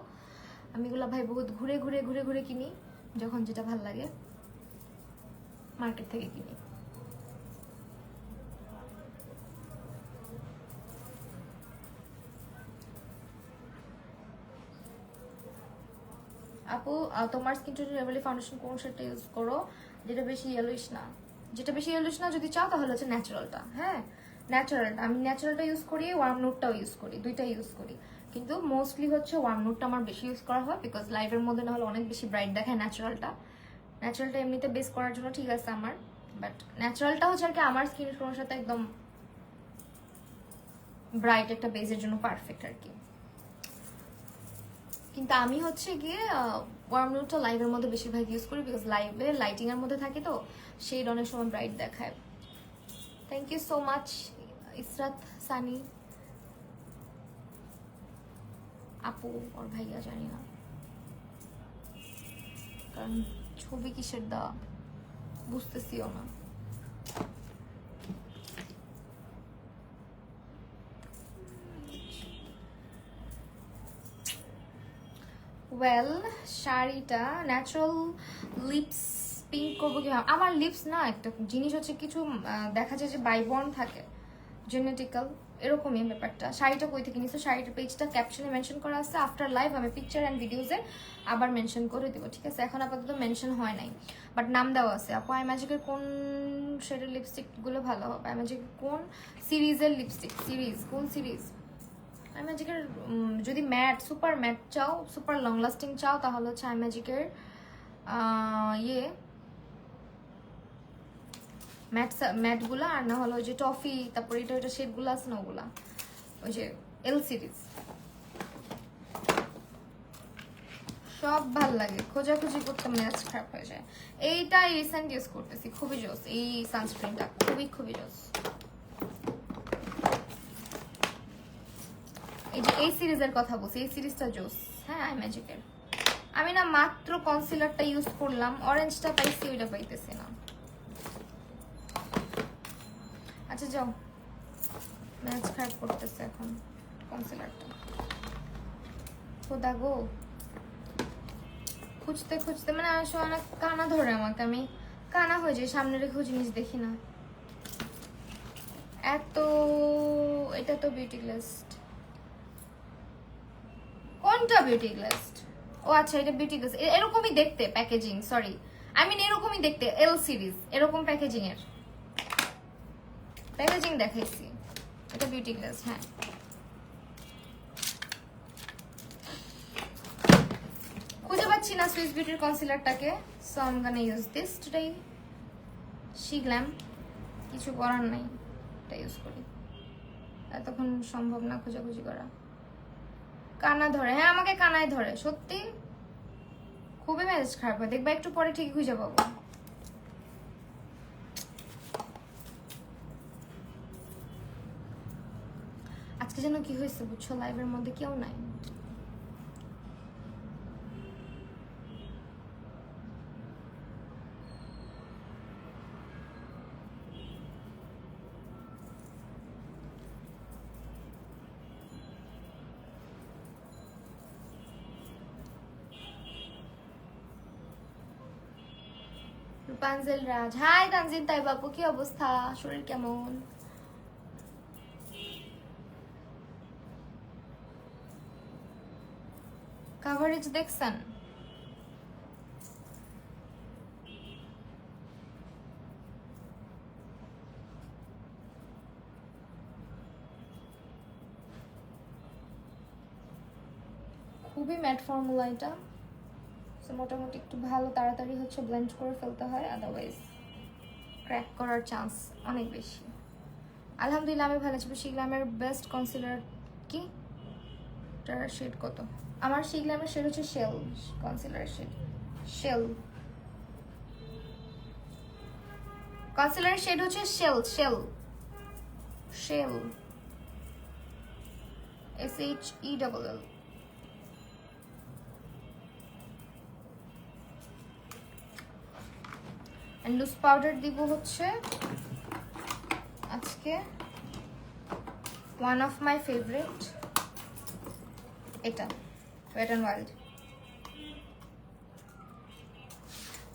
আমি এগুলো ভাই বহুত ঘুরে ঘুরে ঘুরে ঘুরে কিনি, যখন যেটা ভালো লাগে মার্কেট থেকে কিনি। আপু তোমার স্কিন টোনের লেভেলে ফাউন্ডেশন কোন শেডটা ইউজ করো যেটা বেশি ইয়েলোইশ না? যেটা বেশি ইয়েলোইশ না যদি চাও তাহলে হচ্ছে ন্যাচারালটা। হ্যাঁ, ন্যাচারালটা, আমি ন্যাচারালটা ইউজ করি, ওয়ার্ম নোটটাও ইউজ করি, দুইটা ইউজ করি। কিন্তু মোস্টলি হচ্ছে ওয়ার্ম নোটটা আমার বেশি ইউজ করা হয়, বিকজ লাইভের মধ্যে না হলে অনেক বেশি ব্রাইট দেখায় ন্যাচারালটা। ন্যাচারালটা এমনিতে বেস করার জন্য ঠিক আছে আমার, বাট ন্যাচারালটা হচ্ছে আর কি আমার স্কিন টোনের সাথে একদম ব্রাইট একটা বেজের জন্য পারফেক্ট আর কি। কিন্তু আমি হচ্ছে গিয়ে ওয়ার্ম নোটটা লাইভের মধ্যে বেশিরভাগ ইউজ করি, বিকজ লাইভে লাইটিং এর মধ্যে থাকে তো শেড অনেক সময় ব্রাইট দেখায়। Thank you so much Israt Sunny আপু আর ভাইয়া, জানি না কারণ ছবি কিসের দেওয়া বুঝতেছিও না। ওয়েল, শাড়িটা ন্যাচারাল লিপস পিঙ্ক করবো কি? আমার লিপস না একটা জিনিস হচ্ছে কিছু দেখা যায় যে বাইবর্ন থাকে, জেনেটিক্যাল, এরকমই ব্যাপারটা। শাড়িটা কই থেকে নিছো? শাড়িটার পেজটা ক্যাপশনে মেনশন করা আছে, আফটার লাইভ আমি পিকচার অ্যান্ড ভিডিওসে আবার মেনশন করে দেবো, ঠিক আছে? এখন আপাতত মেনশন হয় নাই, বাট নাম দেওয়া আছে। আপু আইম্যাজিকের কোন শেডের লিপস্টিকগুলো ভালো হবে? আইম্যাজিকের কোন সিরিজের লিপস্টিক? সিরিজ কোন সিরিজ? আইম্যাজিকের যদি ম্যাট, সুপার ম্যাট চাও, সুপার লং লাস্টিং চাও, তাহলে হচ্ছে আইম্যাজিকের ইয়ে ম্যাটগুলো, আর না হলো ওই যে টফি, তারপর এটা ওইটা শেডগুলো আছে না ওগুলা, ওই যে এল সিরিজ, সব ভাল লাগে, খোঁজাখুঁজি করতে ম্যাচ খারাপ হয়ে যায়। এইটা রিসেন্ট ইউজ করতেছি, খুবই জোস এই সানস্ক্রিনটা, খুবই খুবই জোস। এই যে এই সিরিজের কথা বলছি, এই সিরিজটা জোস। হ্যাঁ, আইম্যাজিকের। আমি না মাত্র কনসিলারটা ইউজ করলাম, অরেঞ্জটা পাইছি, ওইটা পাইতেছি না। আচ্ছা যাও, ম্যাচ খারাপ করতেছে এখন কনসিলারটা। খোদা গো, খুঁজতে খুঁজতে মানে আসলে অনেক কানা ধরে আমাকে, আমি কানা হয়ে যাই, সামনে রেখে জিনিস দেখি না। এত এটা তো বিউটি লিস্ট, বিউটি গ্লাস? ও আচ্ছা, এটা বিউটি গ্লাস, এরকমই দেখতে প্যাকেজিং, সরি আই মিন এরকমই দেখতে, এল সিরিজ এরকম প্যাকেজিং এর প্যাকেজিং দেখাইছি। এটা বিউটি গ্লাস, হ্যাঁ। খুঁজে পাচ্ছি না সুইস বিউটির কনসিলারটাকে, so I am gonna use this today. শিখলাম, কিছু করার নাই, এটা ইউজ করি। এতক্ষণ সম্ভব না খোঁজাখুঁজি করা। কানা ধরে, হ্যাঁ আমাকে কানায় ধরে, সত্যি খুবই মেজাজ খারাপ হয়, দেখবা একটু পরে ঠিকই খুঁজে পাবো। আজকে যেন কি হয়েছে বুঝছো, লাইভের মধ্যে কেউ নাই। রূপাঞ্জল রাজ, হাই তানজিন তাই বাপু, কি অবস্থা, শরীর কেমন? কাভারেজ দেখছেন? খুবই ম্যাট ফর্মুলা এটা, মোটামুটি একটু ভালো তাড়াতাড়ি হচ্ছে ব্লেন্ড করে ফেলতে হয়, আদারওয়াইজ ক্র্যাক করার চান্স অনেক বেশি। আলহামদুলিল্লাহ আমি ভালো আছি। শিগলামের বেস্ট কনসিলার কি, এটার শেড কত? আমার শিগলামের শেড হচ্ছে shell, concealer shade shell, concealer shade হচ্ছে shell, shell shell, SHELL। Loose powder দিব হচ্ছে আজকে, ওয়ান অফ মাই ফেভারিট, এটা wet and wild,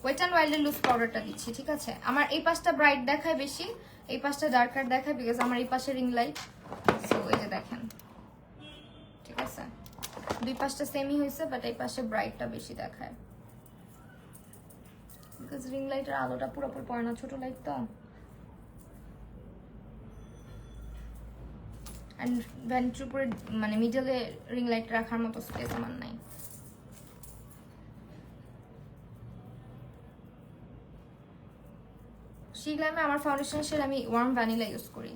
wet and ওয়াইল্ডের লুজ পাউডারটা দিচ্ছি, ঠিক আছে? আমার এই পাশটা ব্রাইট দেখায় বেশি, এই পাশটা ডার্কার দেখায়, বিকজ আমার এই পাশে রিং লাইট, সো এই যে দেখেন, ঠিক আছে? দুই পাশটা সেমই হয়েছে, বাট এই পাশে ব্রাইটটা বেশি দেখায়, বিকজ রিং লাইটের আলোটা পুরোপুরি পড়ে না, ছোট লাইট তো। অ্যান্ড ভ্যানিটির উপরে মানে মিডলে রিং লাইট রাখার মতো স্পেস আমার নাই। শিগলামে আমার ফাউন্ডেশন শেড আমি ওয়ার্ম ভ্যানিলা ইউজ করি।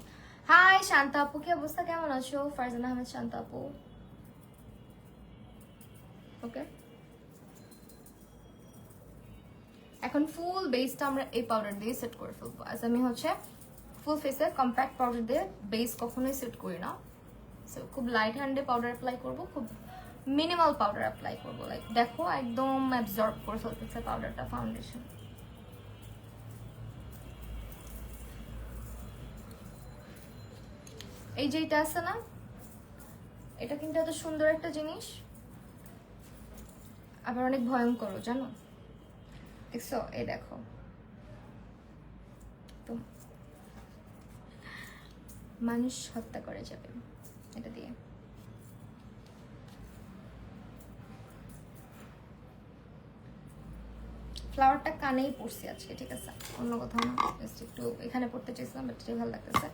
হাই শান্তা আপু, কি অবস্থা, কেমন আছো? ফারজানা আহমেদ শান্তা আপু, ওকে। এখন ফুল বেসটা আমরা এই পাউডার দিয়ে সেট করে ফেলবো। আজ আমি হচ্ছে ফুল ফেসে কম্প্যাক্ট পাউডার দিয়ে বেস কখনোই সেট করি না, সো খুব লাইট হ্যান্ডে পাউডার অ্যাপ্লাই করবো, খুব মিনিমাল পাউডার অ্যাপ্লাই করবো। লাইক দেখো একদম অ্যাবজর্ব করে ফেলতেছে পাউডারটা ফাউন্ডেশন। এই যে এটা আছে না, এটা কিন্তু এত সুন্দর একটা জিনিস, আবার অনেক ভয়ঙ্কর জানো, দেখছো? এই দেখো তো, মানুষ হত্যা করে যাবে এটা দিয়ে। ফ্লাওয়ারটা কানেই পড়ছি আজকে, ঠিক আছে? অন্য কোথাও না, জাস্ট একটু এখানে পড়তে চাইছিলাম, বাট এটাই ভালো লাগতেছে।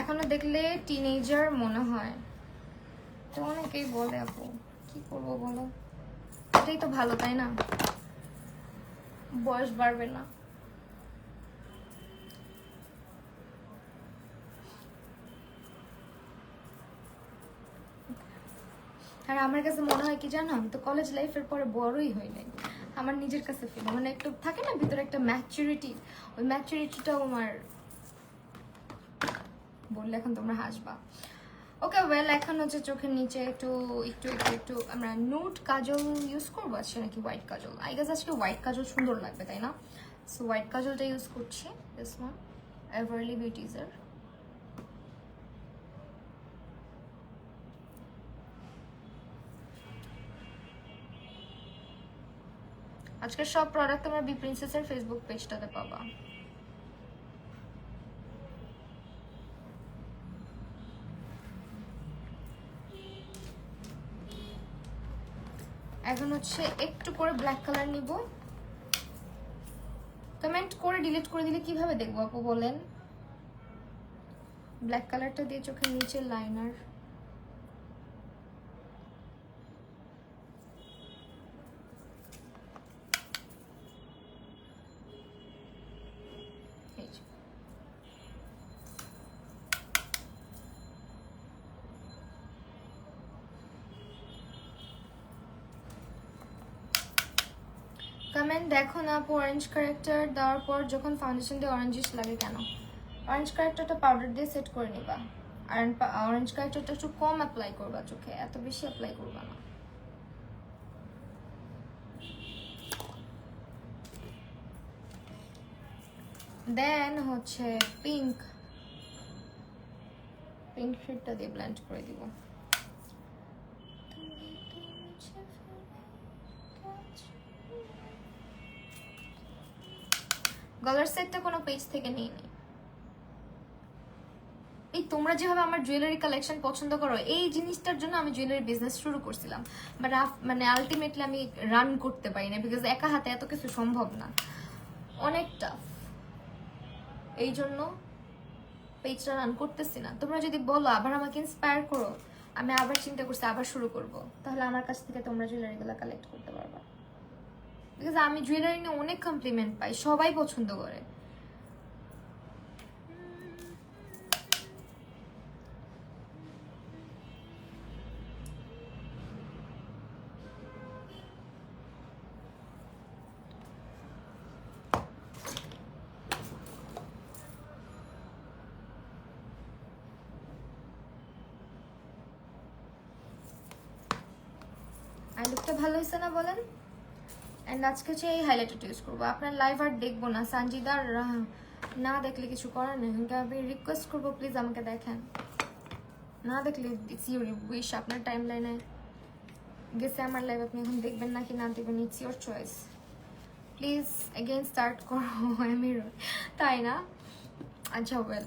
এখনো দেখলে টিনেজার মনে হয়, তো অনেকেই বলে, আপু কি করবো বলো, এটাই তো ভালো তাই না, বয়স বাড়বে না। আর আমার কাছে মনে হয় কি জানো, আমি তো কলেজ লাইফের পরে বড়ই হই নাই, আমার নিজের কাছে ফিল মানে একটু থাকে না ভিতরে একটা ম্যাচুরিটি, ওই ম্যাচুরিটিটাও আমার, বললে এখন তোমরা হাসবা। ওকে ওয়েল, এখন হচ্ছে চোখের নিচে একটু একটু একটু একটু আমরা নুড কাজল ইউজ করবো আজকে, নাকি হোয়াইট কাজল? আই গেস আজকে হোয়াইট কাজল সুন্দর লাগবে তাই না? সো হোয়াইট কাজলটা ইউজ করছি, দিস ওয়ান, এভারলি বিউটিজার। আজকের সব প্রোডাক্ট তোমরা বি প্রিন্সেসের ফেসবুক পেজটাতে পাবা। এখন হচ্ছে একটু করে ব্ল্যাক কালার নিব। কমেন্ট করে ডিলিট করে দিলে কিভাবে দেখবো আপু বলেন? ব্ল্যাক কালারটা দিয়ে চোখের নিচের লাইনার। কমেন্ট দেখো না আপু, অরেঞ্জ কারেক্টার দেওয়ার পর যখন ফাউন্ডেশন দিয়ে অরেঞ্জিশ লাগে কেন? অরেঞ্জ কারেক্টারটা পাউডার দিয়ে সেট করে নিবা, আর অরেঞ্জ কারেক্টারটা একটু কম অ্যাপ্লাই করবা চোখে, এত বেশি অ্যাপ্লাই করবা না। দেন হচ্ছে পিঙ্ক শেডটা দিয়ে ব্লেন্ড করে দিব। গলার সেটটা কোনো পেজ থেকে নিই নি। এই তোমরা যেভাবে আমার জুয়েলারি কালেকশন পছন্দ করো, এই জিনিসটার জন্য আমি জুয়েলারি বিজনেস শুরু করছিলাম, বাট মানে আলটিমেটলি আমি রান করতে পারি না, বিকজ একা হাতে এত কিছু সম্ভব না, অনেক টাফ। এই জন্য পেজটা রান করতেছি না। তোমরা যদি বলো আবার আমাকে ইন্সপায়ার করো, আমি আবার চিন্তা করছি আবার শুরু করব, তাহলে আমার কাছ থেকে তোমরা জুয়েলারিগুলো কালেক্ট করতে পারবা, বিকজ আমি জুয়েলারি নিয়ে অনেক কমপ্লিমেন্ট পাই, সবাই পছন্দ করে। আই লুকটা ভালো হয়েছে না বলেন? এন্ড আজকে হচ্ছে এই হাইলাইটারটা ইউজ করবো। আপনার লাইভ আর দেখবো না সানজিদার, না দেখলে কিছু করার নেই। আমি রিকোয়েস্ট করবো প্লিজ আমাকে দেখেন, না দেখলে ইটস ইউর উইশ। আপনার টাইম লাইনে গেছে আমার লাইভ, আপনি এখন দেখবেন নাকি না দেখবেন, it's your choice. Please again start করো। আমি তাই না? আচ্ছা ওয়েল,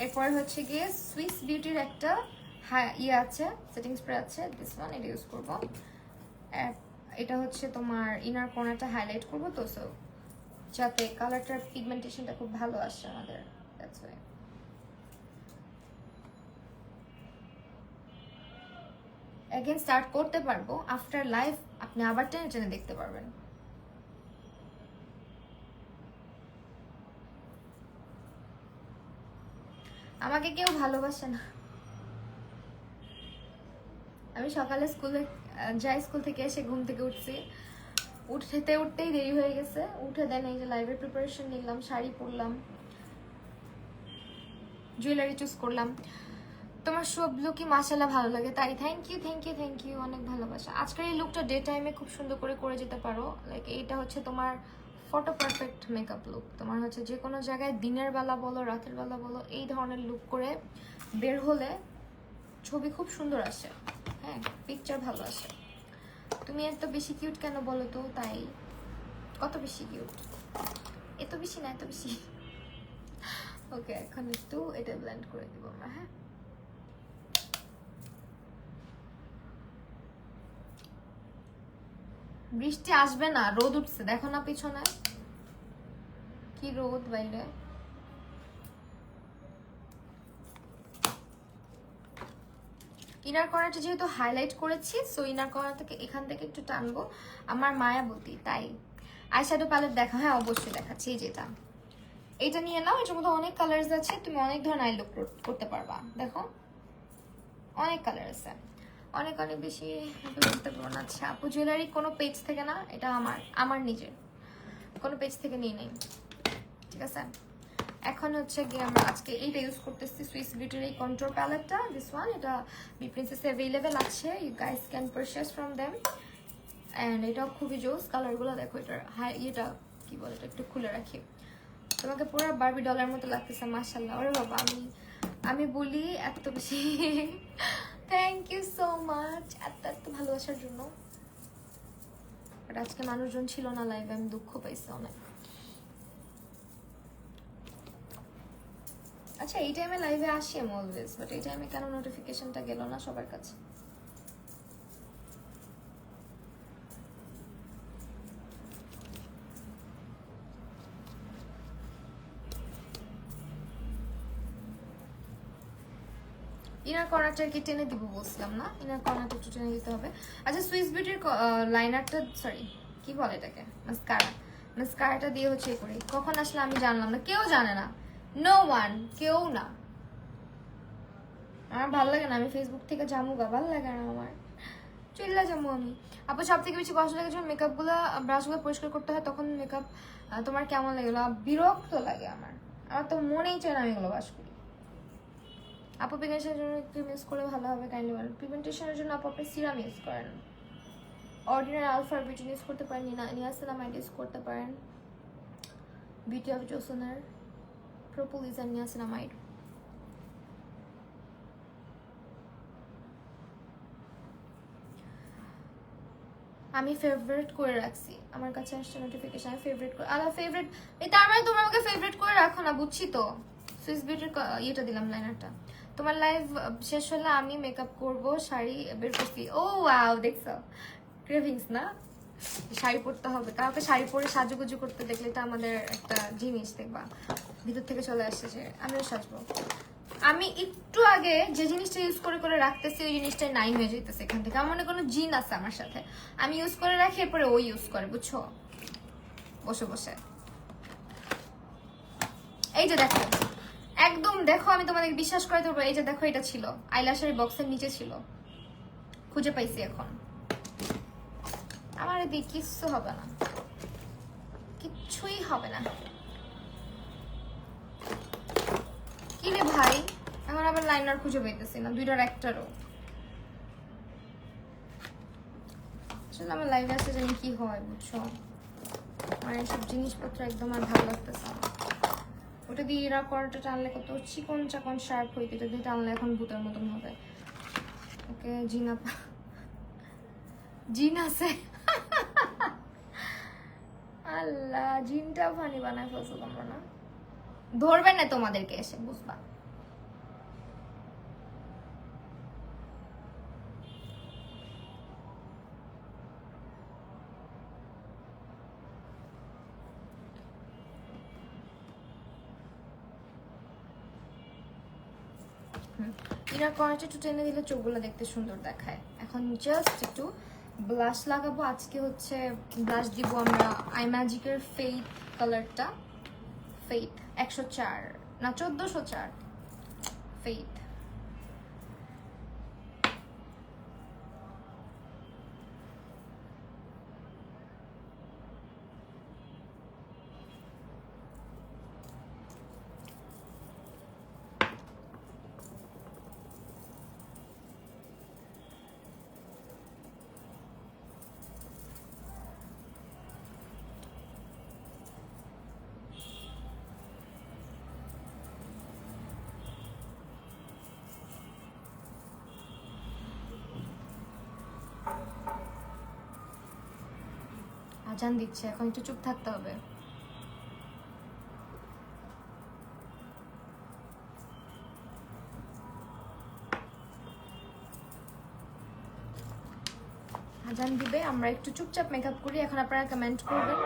এরপর হচ্ছে গিয়ে সুইস বিউটির একটা ইয়ে আছে, সেটিং স্প্রে আছে, দিস ওয়ান, এটা ইউজ করবো। এটা হচ্ছে তোমার ইনার কর্নারটা হাইলাইট করবো তো, সো যাতে কালারটার পিগমেন্টেশনটা খুব ভালো আসে আমাদের, দ্যাটস ওয়াই। এগেইন স্টার্ট করতে পারবো আফটার লাইভ, আপনি আবার টেনে টেনে দেখতে পারবেন। আমাকে কেউ ভালোবাসে না। আমি সকালে স্কুলে যাই, স্কুল থেকে এসে ঘুম থেকে উঠছি, উঠতেই দেরি হয়ে গেছে, উঠে দেন এই যে লাইভের প্রিপারেশন নিলাম, শাড়ি পরলাম, জুয়েলারি চুজ করলাম। তোমার সব লুকই মাশাআল্লাহ ভালো লাগে। তাই থ্যাংক ইউ, অনেক ভালোবাসা। আজকের এই লুকটা ডে টাইমে খুব সুন্দর করে যেতে পারো। লাইক এইটা হচ্ছে তোমার ফটো পারফেক্ট মেকআপ লুক। তোমার হচ্ছে যে কোনো জায়গায় দিনের বেলা বলো রাতের বেলা বলো, এই ধরনের লুক করে বের হলে ছবি খুব সুন্দর আসে, হ্যাঁ পিকচার ভালো আসে। তুমি এত বেশি কিউট কেন বলো তো? তাই কত বেশি কিউট, এত বেশি না, এত বেশি। ওকে, এখন একটু এটা ব্লেন্ড করে দিব আমরা। হ্যাঁ, বৃষ্টি আসবে না, রোদ উঠছে, দেখো না পিছনে কি রোদ বাইরে। ইনার কর্নারটা যেহেতু হাইলাইট করেছি, সো ইনার কর্নার থেকে এখান থেকে একটু টানবো। আমার মায়াবতী, তাই আইশ্যাডো প্যালেট দেখা? হ্যাঁ অবশ্যই দেখাচ্ছি। যেটা এটা নিয়ে নাও, এটার মধ্যে অনেক কালার্স আছে, তুমি অনেক ধরনের আই লুক করতে পারবা। দেখো অনেক কালার আছে, অনেক বেশি বলতে পারবো না। আচ্ছা আপু জুয়েলারি কোনো পেজ থেকে না, এটা আমার নিজের, কোনো পেজ থেকে নিয়ে নেই, ঠিক আছে? এখন হচ্ছে গিয়ে আমরা আজকে এইটা ইউজ করতেছি, সুইস বিউটির এই কন্ট্রোল প্যালেটটা, দিস ওয়ান। এটা বি প্রিন্সেসে অ্যাভেলেবেল আছে, you guys can purchase from them. And এটাও খুবই জোস, কালারগুলো দেখো। এটার ইয়েটা কি বলে, এটা একটু খুলে রাখি, তোমাকে পুরো বারবি ডলার মতো লাগতেছে মাশাআল্লাহ। ওরে বাবা, আমি বলি এত বেশি থ্যাংক ইউ সো মাচ এত ভালোবাসার জন্য। বাট আজকে মানুষজন ছিল না লাইভে, আমি দুঃখ পাইছি অনেক। আচ্ছা এই টাইমে লাইভে আসি আমি অলওয়েজ, বাট এই টাইমে কেন নোটিফিকেশনটা গেল না সবার কাছে? ইনার কর্নারটা কি টেনে দিব বলছিলাম না, ইনার কর্নারটা একটু টেনে দিতে হবে। আচ্ছা সুইস বিউটির লাইনারটা, সরি কি বলে এটাকে, মাস্কারাটা দিয়ে হচ্ছে এই করে। কখন আসলে আমি জানলাম না, কেউ জানে না, নো ওয়ান, কেউ না। আমার ভালো লাগে না, আমি ফেসবুক থেকে জামুগা, ভালো লাগে না আমার, চিল্লা যাবো আমি। আপু সব থেকে বেশি কষ্ট লাগে যখন মেকআপ গুলো ব্রাশগুলো পরিষ্কার করতে হয়, তখন মেকআপ তোমার কেমন লাগে? বিরক্ত লাগে আমার তো মনেই চায় না আমি এগুলো বাস করি। আপু পিগমেন্টেশনের জন্য ক্রিম ইউজ করে ভালো হবে কাইন্ডলি বলেন। পিগমেন্টেশনের জন্য আপু আপনি সিরাম ইউজ করেন, অর্ডিনারি আলফা বিউটি ইউজ করতে পারেন, নিয়াসিনামাইড ইউজ করতে পারেন, বিউটি অফ জোসনের প্রোপোলিস আর নিয়াসিনামাইড। আমি ফেভারিট করে রাখছি, আমার কাছে আসছে নোটিফিকেশন, আমি ফেভারিট করে, আলা ফেভারিট এই তার মানে তোমরা আমাকে ফেভারিট করে রাখো না, বুঝছি তো। সুইস বিউটির ইয়েটা দিলাম, লাইনারটা। তোমার লাইভ শেষ হলে আমি মেকআপ করব, শাড়ি বের করছি। ও ওয়াও, দেখছো ক্রেভিংস না? শাড়ি পরতে হবে, কাউকে শাড়ি পরে সাজুগুজু করতে দেখলে এটা আমাদের একটা জিনিস, দেখবা ভিতর থেকে চলে আসছে যে আমিও সাজবো। আমি একটু আগে যে জিনিসটা ইউজ করে করে রাখতেছি, ওই জিনিসটা নাই হয়ে যেতেছে এখান থেকে। আমার মনে কোনো জিন আছে আমার সাথে, আমি ইউজ করে রাখি, এরপরে ওই ইউজ করে, বুঝছো, বসে বসে। এই যে দেখো, একদম দেখো, আমি তোমাদের বিশ্বাস করে দেবো, এই যে দেখো, এটা ছিল আইল্যাশের বক্সের নিচে ছিল, খুঁজে পাইছি এখন। আমার এদিকে কিচ্ছু হবে না, কিচ্ছুই হবে না। কি রে ভাই, এখন আবার লাইনার খুঁজে পাইতেছি না, দুইটার একটারও। আসলে আমার লাইভে আসতে জানি কি হয়, বুঝছো, আমার এইসব জিনিসপত্র একদম আর ভালো লাগতেছে না। ওটা দিয়ে এরা করাটা টানলে কত চিকন চাকন শার্প হইতে, এটা দিয়ে টানলে এখন ভূতের মতন হবে। ওকে জিন আছে আল্লাহ, জিনটা ফানি বানায় ফেলছো তোমরা না, ধরবে না তোমাদেরকে এসে, বুঝবা। ইনার কর্নারটা একটু টেনে দিলে চোখগুলো দেখতে সুন্দর দেখায়। এখন জাস্ট একটু ব্লাশ লাগাবো। আজকে হচ্ছে ব্লাশ দিব আমরা আই ম্যাজিকের ফেইট কালারটা, ফেইট 104 না 1404 ফেইট। আজান দিচ্ছে, এখন একটু চুপ থাকতে হবে। আজান দিবে, আমরা একটু চুপচাপ মেকআপ করি। এখন আপনারা কমেন্ট করবেন।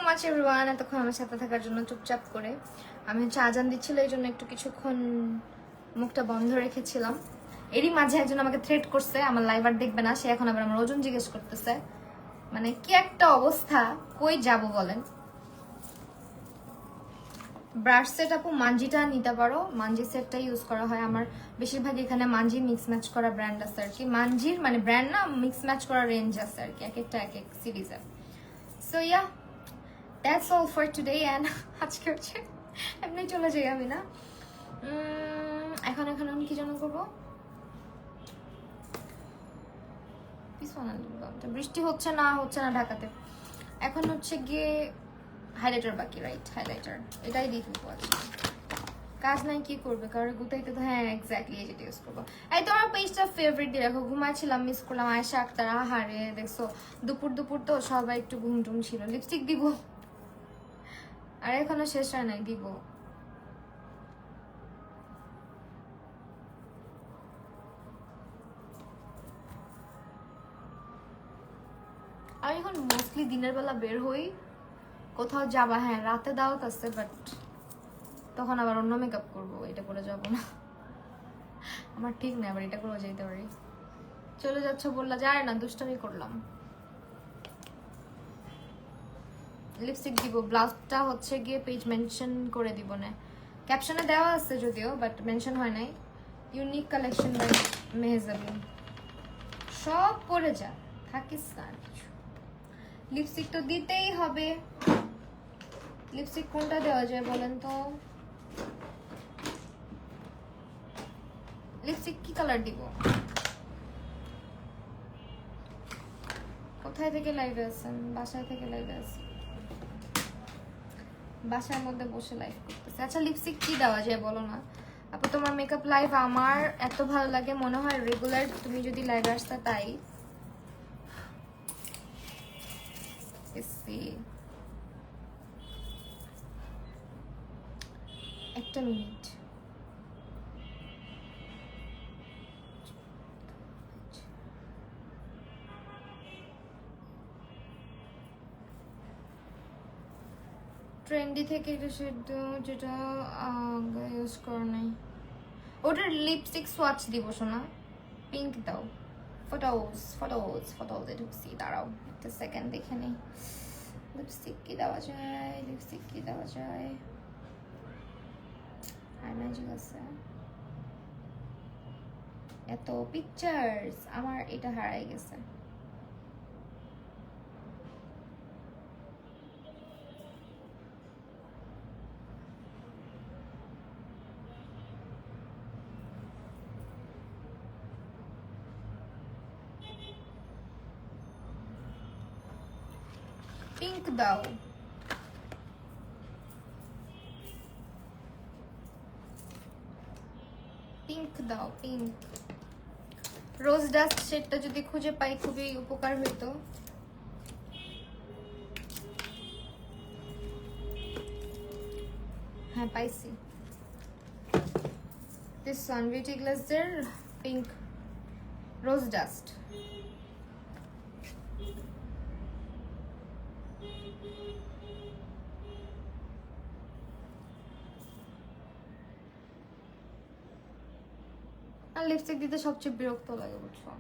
মাচ এভরিওয়ান, এতক্ষণ আমার সাথে থাকার জন্য। চুপচাপ করে আমি হচ্ছে আজান দিচ্ছিল, এই জন্য একটু কিছুক্ষণ মুখটা বন্ধ রেখেছিলাম। এরই মাঝে একজন আমাকে থ্রেট করছে আমার লাইভ আর দেখবে না, সে এখন আবার আমার ওজন জিজ্ঞেস করতেছে। মানে কি একটা অবস্থা, কই যাব বলেন। ব্রাশ সেট আপু মাঞ্জিটা নিতে পারো, মাঞ্জি সেটটা ইউজ করা হয় আমার বেশিরভাগ। এখানে মাঞ্জি মিক্স ম্যাচ করা ব্র্যান্ড আছে আর কি, মাঞ্জির মানে ব্র্যান্ড না, মিক্স ম্যাচ করা রেঞ্জ আছে আর কি, এক একটা এক এক সিরিজের। So yeah, that's all for today. And আজকে হচ্ছে এমনি চলে যাই আমি না। এখন আমি কি জন্য করবো, বৃষ্টি হচ্ছে না ঢাকাতে। এখন হচ্ছে গিয়ে হাইলাইটার বাকি, রাইট? হাইলাইটার এটাই দিয়ে ফেলবো আজকে, কাজ নাই কি করবে, কারোর গুতাইতে তো। হ্যাঁ এক্স্যাক্টলি, এই যেটা ইউজ করবো। এই তোমার পেজটা ফেভারিট দিয়ে রাখো। ঘুমাইছিলাম, মিস করলাম। আয়েশা আক্তার, আহারে দেখছো, দুপুর তো সবাই একটু ঘুম টুম ছিল। লিপস্টিক দিব, আর এখনো শেষ হয় নাই, দিব। আমি এখন মোস্টলি দিনের বেলা বের হই, কোথাও যাবা। হ্যাঁ রাতে দাওয়াত আছে, বাট তখন আবার অন্য মেকআপ করবো, এটা করে যাবো না। আমার ঠিক নেই, আবার এটা করেও যেতে পারি। চলে যাচ্ছ বললা, যায় না, দুষ্টামি করলাম। লিপস্টিক দিব, ব্লাউজটা হচ্ছে গিয়ে পেজ মেনশন করে দিব না, ক্যাপশনে দেওয়া আছে যদিও, বাট মেনশন হয় নাই। Unique collection by Mehjabin. সব পরে যা, থাকিস না আর কিছু। লিপস্টিক তো দিতেই হবে। লিপস্টিক কোনটা দেওয়া যায় বলেন তো? লিপস্টিক কি কালার দিব? কোথায় থেকে লাইভে আছেন? বাসায় থেকে লাইভে আছেন, বাসার মধ্যে বসে লাইভ করতেছে। আচ্ছা লিপস্টিক কি দেওয়া যায় বলো না আপু? তোমার মেকআপ লাইভ আমার এত ভালো লাগে, মনে হয় রেগুলার তুমি যদি লাইভে আসতে। তাই একটা মিনিট। ট্রেন্ডি থেকে এটা যেটা ইউজ করা নাই, ওটার লিপস্টিক সোয়াচ দিব শোনা। পিঙ্ক দাও। ফটোজ ঢুকছি, দাঁড়াও একটা সেকেন্ড দেখে নেই। লিপস্টিক কি দেওয়া যায়? ম্যাজিক আছে, এত পিকচার্স, আমার এটা হারাই গেছে। পিঙ্ক দাও। পিঙ্ক রোজ ডাস্ট শেডটা যদি খুঁজে পাই খুবই উপকার হইতো। হ্যাঁ পাইছি। দিস ওয়ান বিউটি গ্লাসের পিঙ্ক রোজ ডাস্ট। আর লিপস্টিক দিতে সবচেয়ে বিরক্ত লাগে বুঝছো।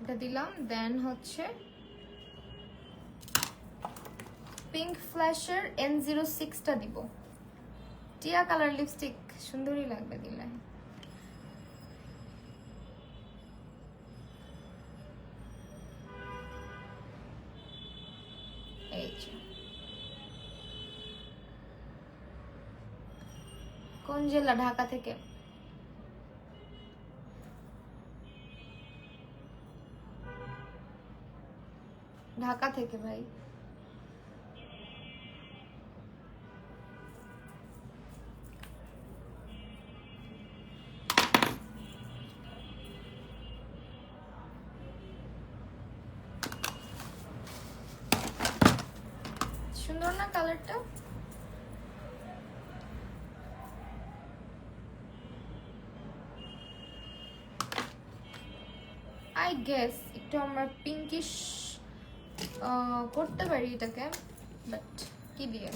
এটা দিলাম, দেন হচ্ছে পিঙ্ক ফ্ল্যাশের N06টা দিব। টিয়া কালার লিপস্টিক সুন্দরই লাগবে দিলে। এই যে কোন জেলা? ঢাকা থেকে। ঢাকা থেকে ভাই। সুন্দর না কালারটা? আই গেস একটু আমরা পিঙ্কিশ করতে পারি এটাকে, বাট কি দিয়ে,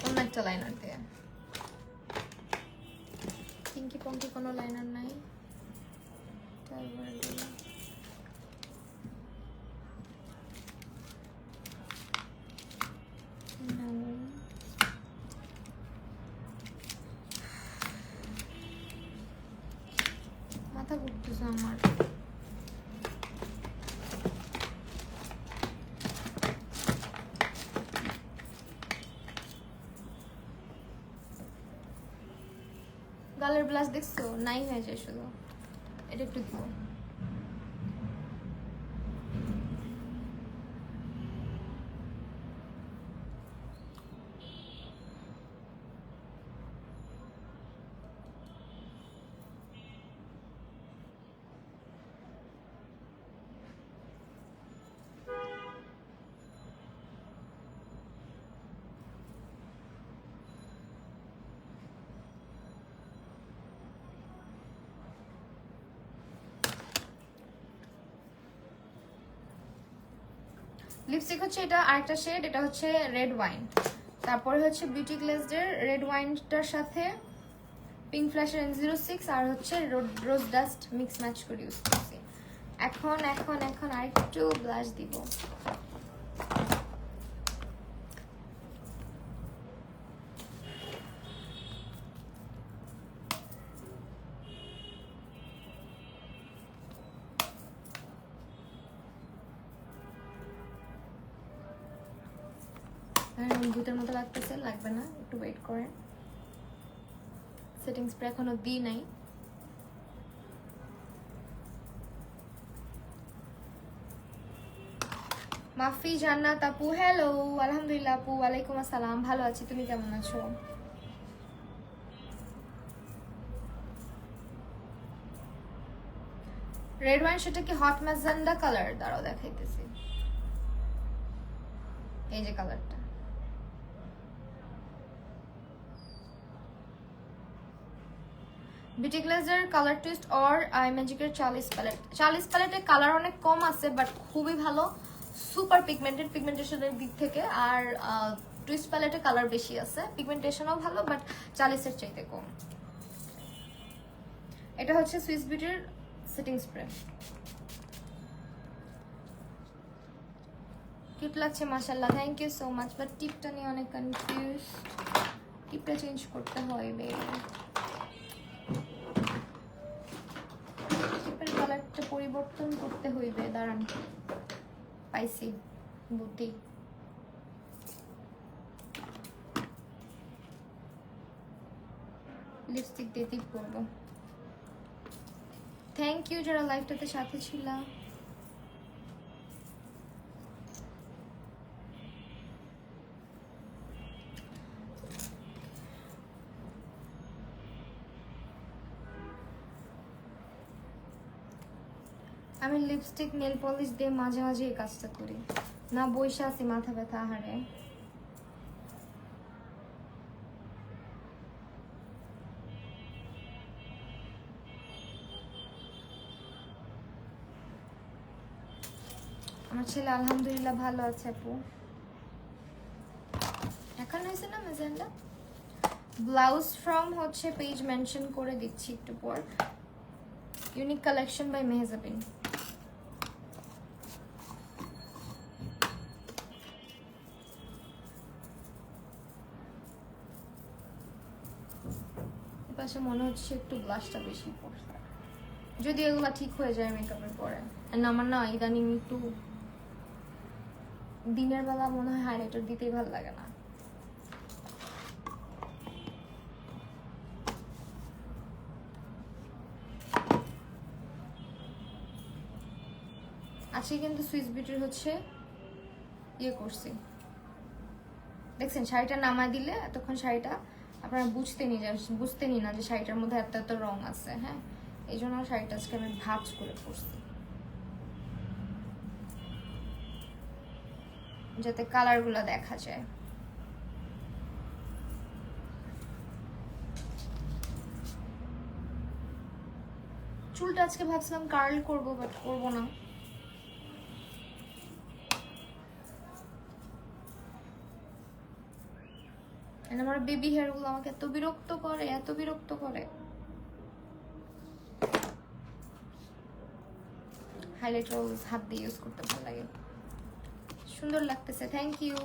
অন্য একটা লাইনার দিয়ে। পিঙ্কি পঙ্কি কোনো লাইনার নাই, মাথা ঘুরতেছে আমার। গালের ব্লাশ দেখছো? নাই হয়ে যায় শুধু। এটা একটু দিব। লিপস্টিক হচ্ছে এটা আরেকটা শেড, এটা হচ্ছে রেড ওয়াইন। তারপরে হচ্ছে বিউটি গ্লেজের রেড ওয়াইনটার সাথে পিঙ্ক ফ্ল্যাশের N06 আর হচ্ছে রোজ ডাস্ট মিক্স ম্যাচ করে ইউজ করছি। এখন এখন এখন আরেকটু ব্লাশ দিব। ভূতের মতো লাগতেছে, লাগবে না, একটু ওয়েট করেন। সেটিং স্প্রে এখনো দিই নাই। মাফি জান্নাত আপু হ্যালো, আলহামদুলিল্লাহ আপু, ওয়ালাইকুম আসসালাম, ভালো আছি, তুমি কেমন আছো? রেড ওয়াইন সেটা কি হট ম্যাজেন্ডা কালার? দাঁড়াও দেখাইতেছি, এই যে কালারটা। বিউটি গ্লেজের কালার টুইস্ট আর আই ম্যাজিকের 40 প্যালেট। 40 প্যালেটের কালার অনেক কম আছে, বাট খুবই ভালো, সুপার পিগমেন্টেড পিগমেন্টেশনের দিক থেকে। আর টুইস্ট প্যালেটে কালার বেশি আছে, পিগমেন্টেশনও ভালো, বাট 40-এর চাইতে কম। এটা হচ্ছে সুইস বিউটির সেটিং স্প্রে। কিউট লাগছে মাশাআল্লাহ, thank you so much. But টিপটা নিয়ে অনেক কনফিউজ, টিপটা চেঞ্জ করতে হবে। টিপের কালারটা পরিবর্তন করতে হইবে, দাঁড়ান পাইছি বুদ্ধি। লিপস্টিক দিয়ে টিপ করবো। থ্যাংক ইউ যারা লাইভটাতে সাথে ছিল। আমি লিপস্টিক নেল পলিশ দিয়ে মাঝে মাঝে এই কাজটা করি, না বইসা আছি মাথা ব্যথা হারে। আমার ছেলে আলহামদুলিল্লাহ ভালো আছে আপু। এখন হয়েছে না ম্যাজেন্ডা। ব্লাউজ ফ্রম হচ্ছে পেজ মেনশন করে দিচ্ছি একটু পর। Unique collection by Mehjabin. পাশে মনে হচ্ছে একটু ব্লাশটা বেশি পড়ছে, যদি এগুলা ঠিক হয়ে যায় মেকআপের পরে। আমার না ইদানিং একটু দিনের বেলা মনে হয় হাইলাইটার দিতেই ভালো লাগে না। আজকে কিন্তু সুইস বিউটির হচ্ছে ইয়ে করছি, দেখছেন শাড়িটা নামায় দিলে এতক্ষণ শাড়িটা আপনারা বুঝতেনি না যে শাড়িটার মধ্যে এত এত রং আছে। হ্যাঁ, এই জন্য শাড়িটা আজকে আমি ভাঁজ করে পরছি। যাতে কালারগুলো দেখা যায়। চুলটা আজকে ভাবছিলাম কার্ল করব, বাট করব না। আমার বেবি হেয়ার গুলো আমাকে এত বিরক্ত করে, এত বিরক্ত করে। হাইলাইটার অলওয়েজ হাত দিয়ে ইউজ করতে ভালো লাগে। সুন্দর লাগতেছে, থ্যাংক ইউ।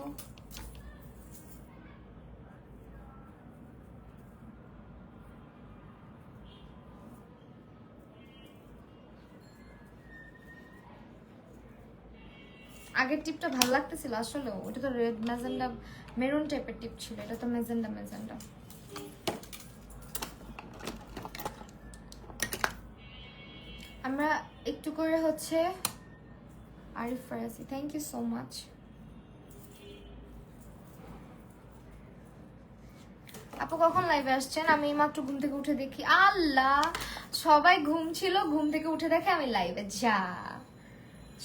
আগের টিপটা ভালো লাগতেছিল আসলে, ওটা তো রেড ম্যাজেন্ডা মেরুন টাইপের টিপ ছিল, এটা তো ম্যাজেন্ডা ম্যাজেন্ডা। আমরা একটু করে হচ্ছে Arif Farasi, thank you so much. আপু কখন লাইভে আসছেন? আমি মাত্র ঘুম থেকে উঠে দেখি, আল্লাহ সবাই ঘুম ছিল, ঘুম থেকে উঠে দেখে আমি লাইভে। যা,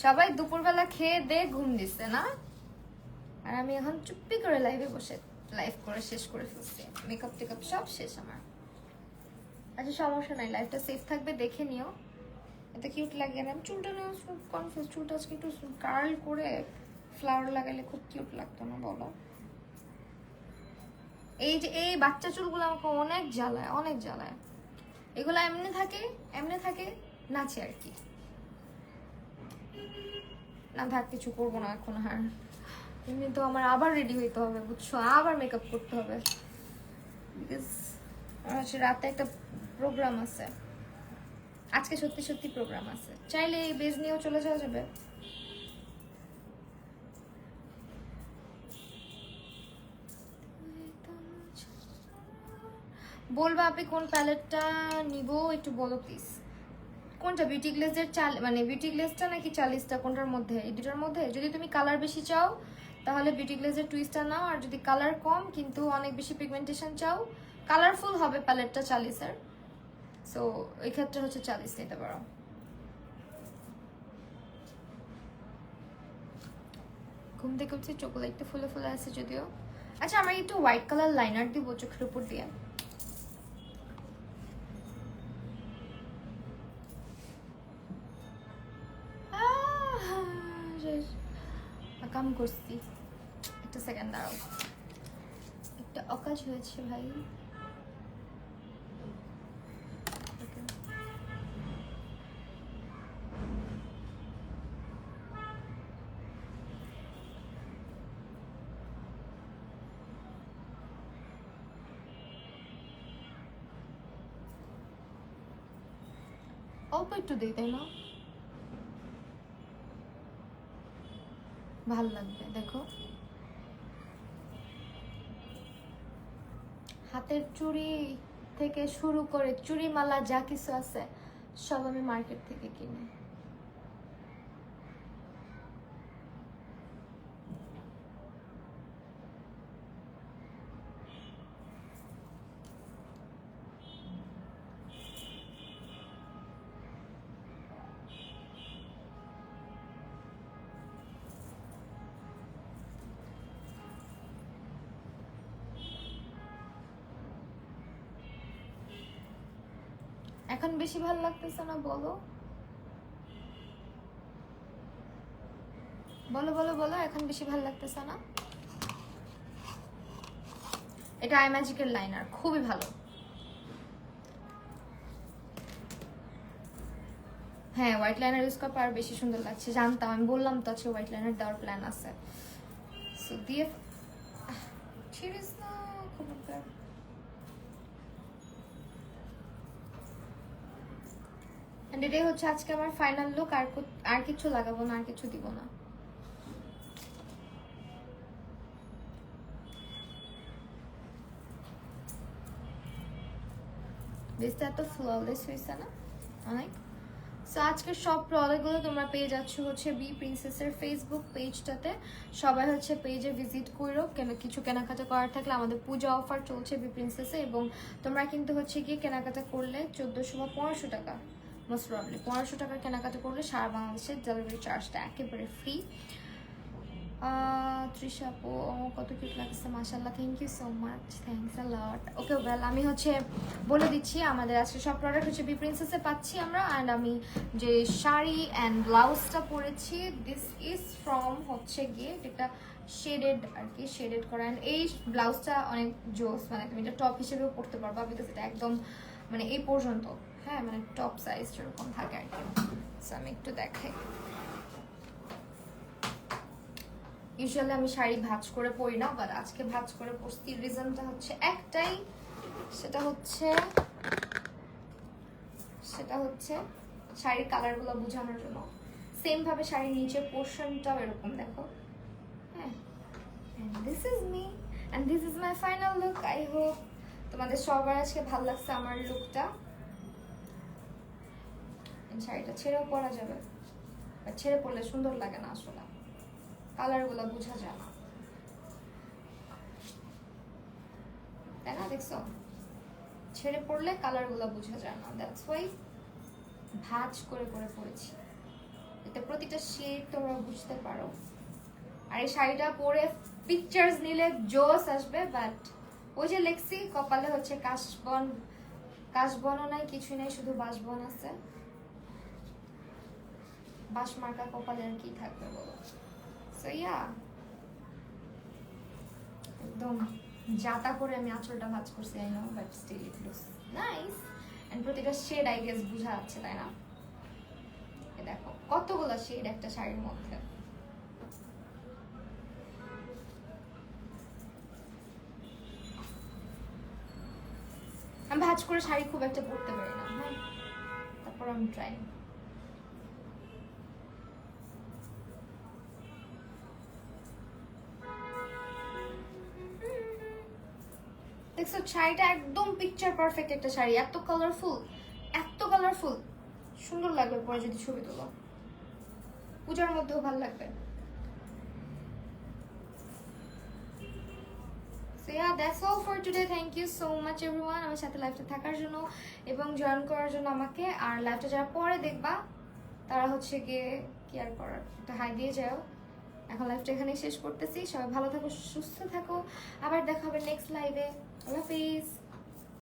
সবাই দুপুরবেলা খেয়ে দে ঘুম দিচ্ছে না, আর আমি এখন চুপি করে লাইভে বসে লাইভ করে শেষ করে ফেলছি। মেকআপ টেকআপ সব শেষ আমার। আচ্ছা সমস্যা নাই, লাইভটা সেফ থাকবে, দেখে নিও। এত কিউট লাগে না, আমি চুলটা নিয়ে কনফিউজ। চুলটা আজকে একটু কার্ল করে ফ্লাওয়ার লাগাইলে খুব কিউট লাগতো না বলো? এই যে এই বাচ্চা চুলগুলো আমাকে অনেক জ্বালায়, অনেক জ্বালায়। এগুলো এমনি থাকে নাচে আর কি। না থাক, কিছু করবো না এখন। আর এমনি তো আমার আবার রেডি হইতে হবে বুঝছো, আবার মেকআপ করতে হবে, বিকজ আমার রাতে একটা প্রোগ্রাম আছে। আজকে সত্যি সত্যি প্রোগ্রাম আছে, চাইলে এই বেজ নিয়েও চলে যাওয়া যাবে। বলবা আপনি কোন প্যালেটটা নিব একটু বলো প্লিজ। কোনটা, বিউটি গ্লেজের মানে বিউটি গ্লেজটা নাকি চালিশটা, কোনটার মধ্যে? এই দুটার মধ্যে। যদি তুমি কালার বেশি চাও তাহলে বিউটি গ্লেজের টুইস্টটা নাও, আর যদি কালার কম কিন্তু অনেক বেশি পিগমেন্টেশন চাও, কালারফুল হবে প্যালেটটা চালিশের, সো ওই ক্ষেত্রে হচ্ছে চালিশ নিতে পারো। ঘুম থেকে উঠছি, চোখগুলো একটু ফুলে ফুলে আছে যদিও। আচ্ছা আমরা একটু হোয়াইট কালার লাইনার দিব চোখের উপর দিয়ে। কাম করছি, একটা সেকেন্ড দাঁড়াও, একটা অকাজ হয়েছে ভাই। অল্প একটু দিই, তাই না? ভাল লাগবে, দেখো। হাতের চুড়ি থেকে শুরু করে চুড়ি মালা যা কিছু আছে সব আমি মার্কেট থেকে কিনি। এখন বেশি ভালো লাগতেছে না বলো? বলো বলো বলো, এখন বেশি ভালো লাগতেছে না? এটা আই ম্যাজিকের লাইনার, খুবই ভালো। হ্যাঁ হোয়াইট লাইনার ইউজ করার আর বেশি সুন্দর লাগছে, জানতাম। আমি বললাম তো আজকে হোয়াইট লাইনার দেওয়ার প্ল্যান আছে, সো দিয়ে ছিড়িস না খুব। এন্ড এটাই হচ্ছে আজকে আমার ফাইনাল লুক। আর কিছু লাগাবো না, আর কিছু দিব না। বেসটা এত ফ্ললেস হয়েছে না অনেক। সো আজকের সব প্রোডাক্টগুলো তোমরা পেয়ে যাচ্ছ হচ্ছে বি প্রিন্সেসের ফেসবুক পেজটাতে। সবাই হচ্ছে পেজে ভিজিট করো, কিছু কেনাকাটা করার থাকলে আমাদের পূজা অফার চলছে বি প্রিন্সেসে, এবং তোমরা কিন্তু হচ্ছে গিয়ে কেনাকাটা করলে 1400 বা 1500 টাকা, মোস্ট প্রবলি 1500 টাকার কেনাকাটা করলে সারা বাংলাদেশের ডেলিভারি চার্জটা একেবারে ফ্রি। তৃষা আপু কত কিউট লাগছে মাশাআল্লাহ, thank you so much, thanks a lot. Okay well, আমি হচ্ছে বলে দিচ্ছি আমাদের আজকে সব প্রোডাক্ট হচ্ছে বি প্রিন্সেসে পাচ্ছি আমরা। অ্যান্ড আমি যে শাড়ি অ্যান্ড ব্লাউজটা পরেছি, দিস ইজ ফ্রম হচ্ছে গিয়ে এটা শেডেড আর কি, শেডেড করা। অ্যান্ড এই ব্লাউজটা অনেক জোস, মানে তুমি এটা টপ হিসেবেও পরতে পারবা বিকজ এটা একদম মানে এই পর্যন্ত, হ্যাঁ মানে টপ সাইজ যেরকম থাকে আর কি। সো আমি একটু দেখাই। ইউজুয়ালি আমি শাড়ি ভাঁজ করে পরি না, বাট আজকে ভাঁজ করে পরছি। রিজনটা হচ্ছে একটাই, সেটা হচ্ছে শাড়ির কালারগুলো বোঝানোর জন্য। সেম ভাবে শাড়ির নিচের পোর্শনটাও এরকম দেখো, হ্যাঁ। And this is me and this is my final look. I hope তোমাদের সবার আজকে ভালো লাগছে আমার লুকটা। শাড়িটা ছেড়েও পরা যাবে, বাট ছেড়ে পরলে সুন্দর লাগে না, আসলে কালারগুলো বোঝা যায় না, তাই না? দেখছো, ছেড়ে পড়লে কালারগুলো বোঝা যায় না, দ্যাটস ওয়াই ভাঁজ করে করে পরেছি, এতে প্রতিটা শেড তোমরা বুঝতে পারো। আর এই শাড়িটা পরে পিকচার্স নিলে জোস আসবে, বাট ওই যে লেখছি কপালে হচ্ছে কাশবনও নাই, কিছুই নাই, শুধু বাঁশবন আছে। বাঁশ মার্কা কপালে আর কি থাকবে বলো? সো ইয়া, একদম জাতা করে আমি আঁচলটা ভাঁজ করছি, I know, but still it looks nice. And প্রতিটা শেড আই গেস বোঝা যাচ্ছে, তাই না? দেখো কতগুলো শেড একটা শাড়ির মধ্যে। আমি ভাঁজ করে শাড়ি খুব একটা পরতে পারি না, হ্যাঁ, তারপর আমি ট্রাই। দেখছো শাড়িটা একদম পিকচার পারফেক্ট একটা শাড়ি, এত কালারফুল, সুন্দর লাগবে পরে যদি ছবি তোলো, পূজার মধ্যেও ভালো লাগবে। So yeah, that's all for today. Thank you so much everyone আমার সাথে লাইভটা থাকার জন্য এবং জয়েন করার জন্য আমাকে। আর লাইভটা যারা পরে দেখবা তারা হচ্ছে গিয়ে কি আর করার, একটা হাই দিয়ে যাও। এখন লাইভটা এখানেই শেষ করতেছি, সবাই ভালো থাকো, সুস্থ থাকো, আবার দেখা হবে নেক্সট লাইভে। আল্লাহ হাফিজ।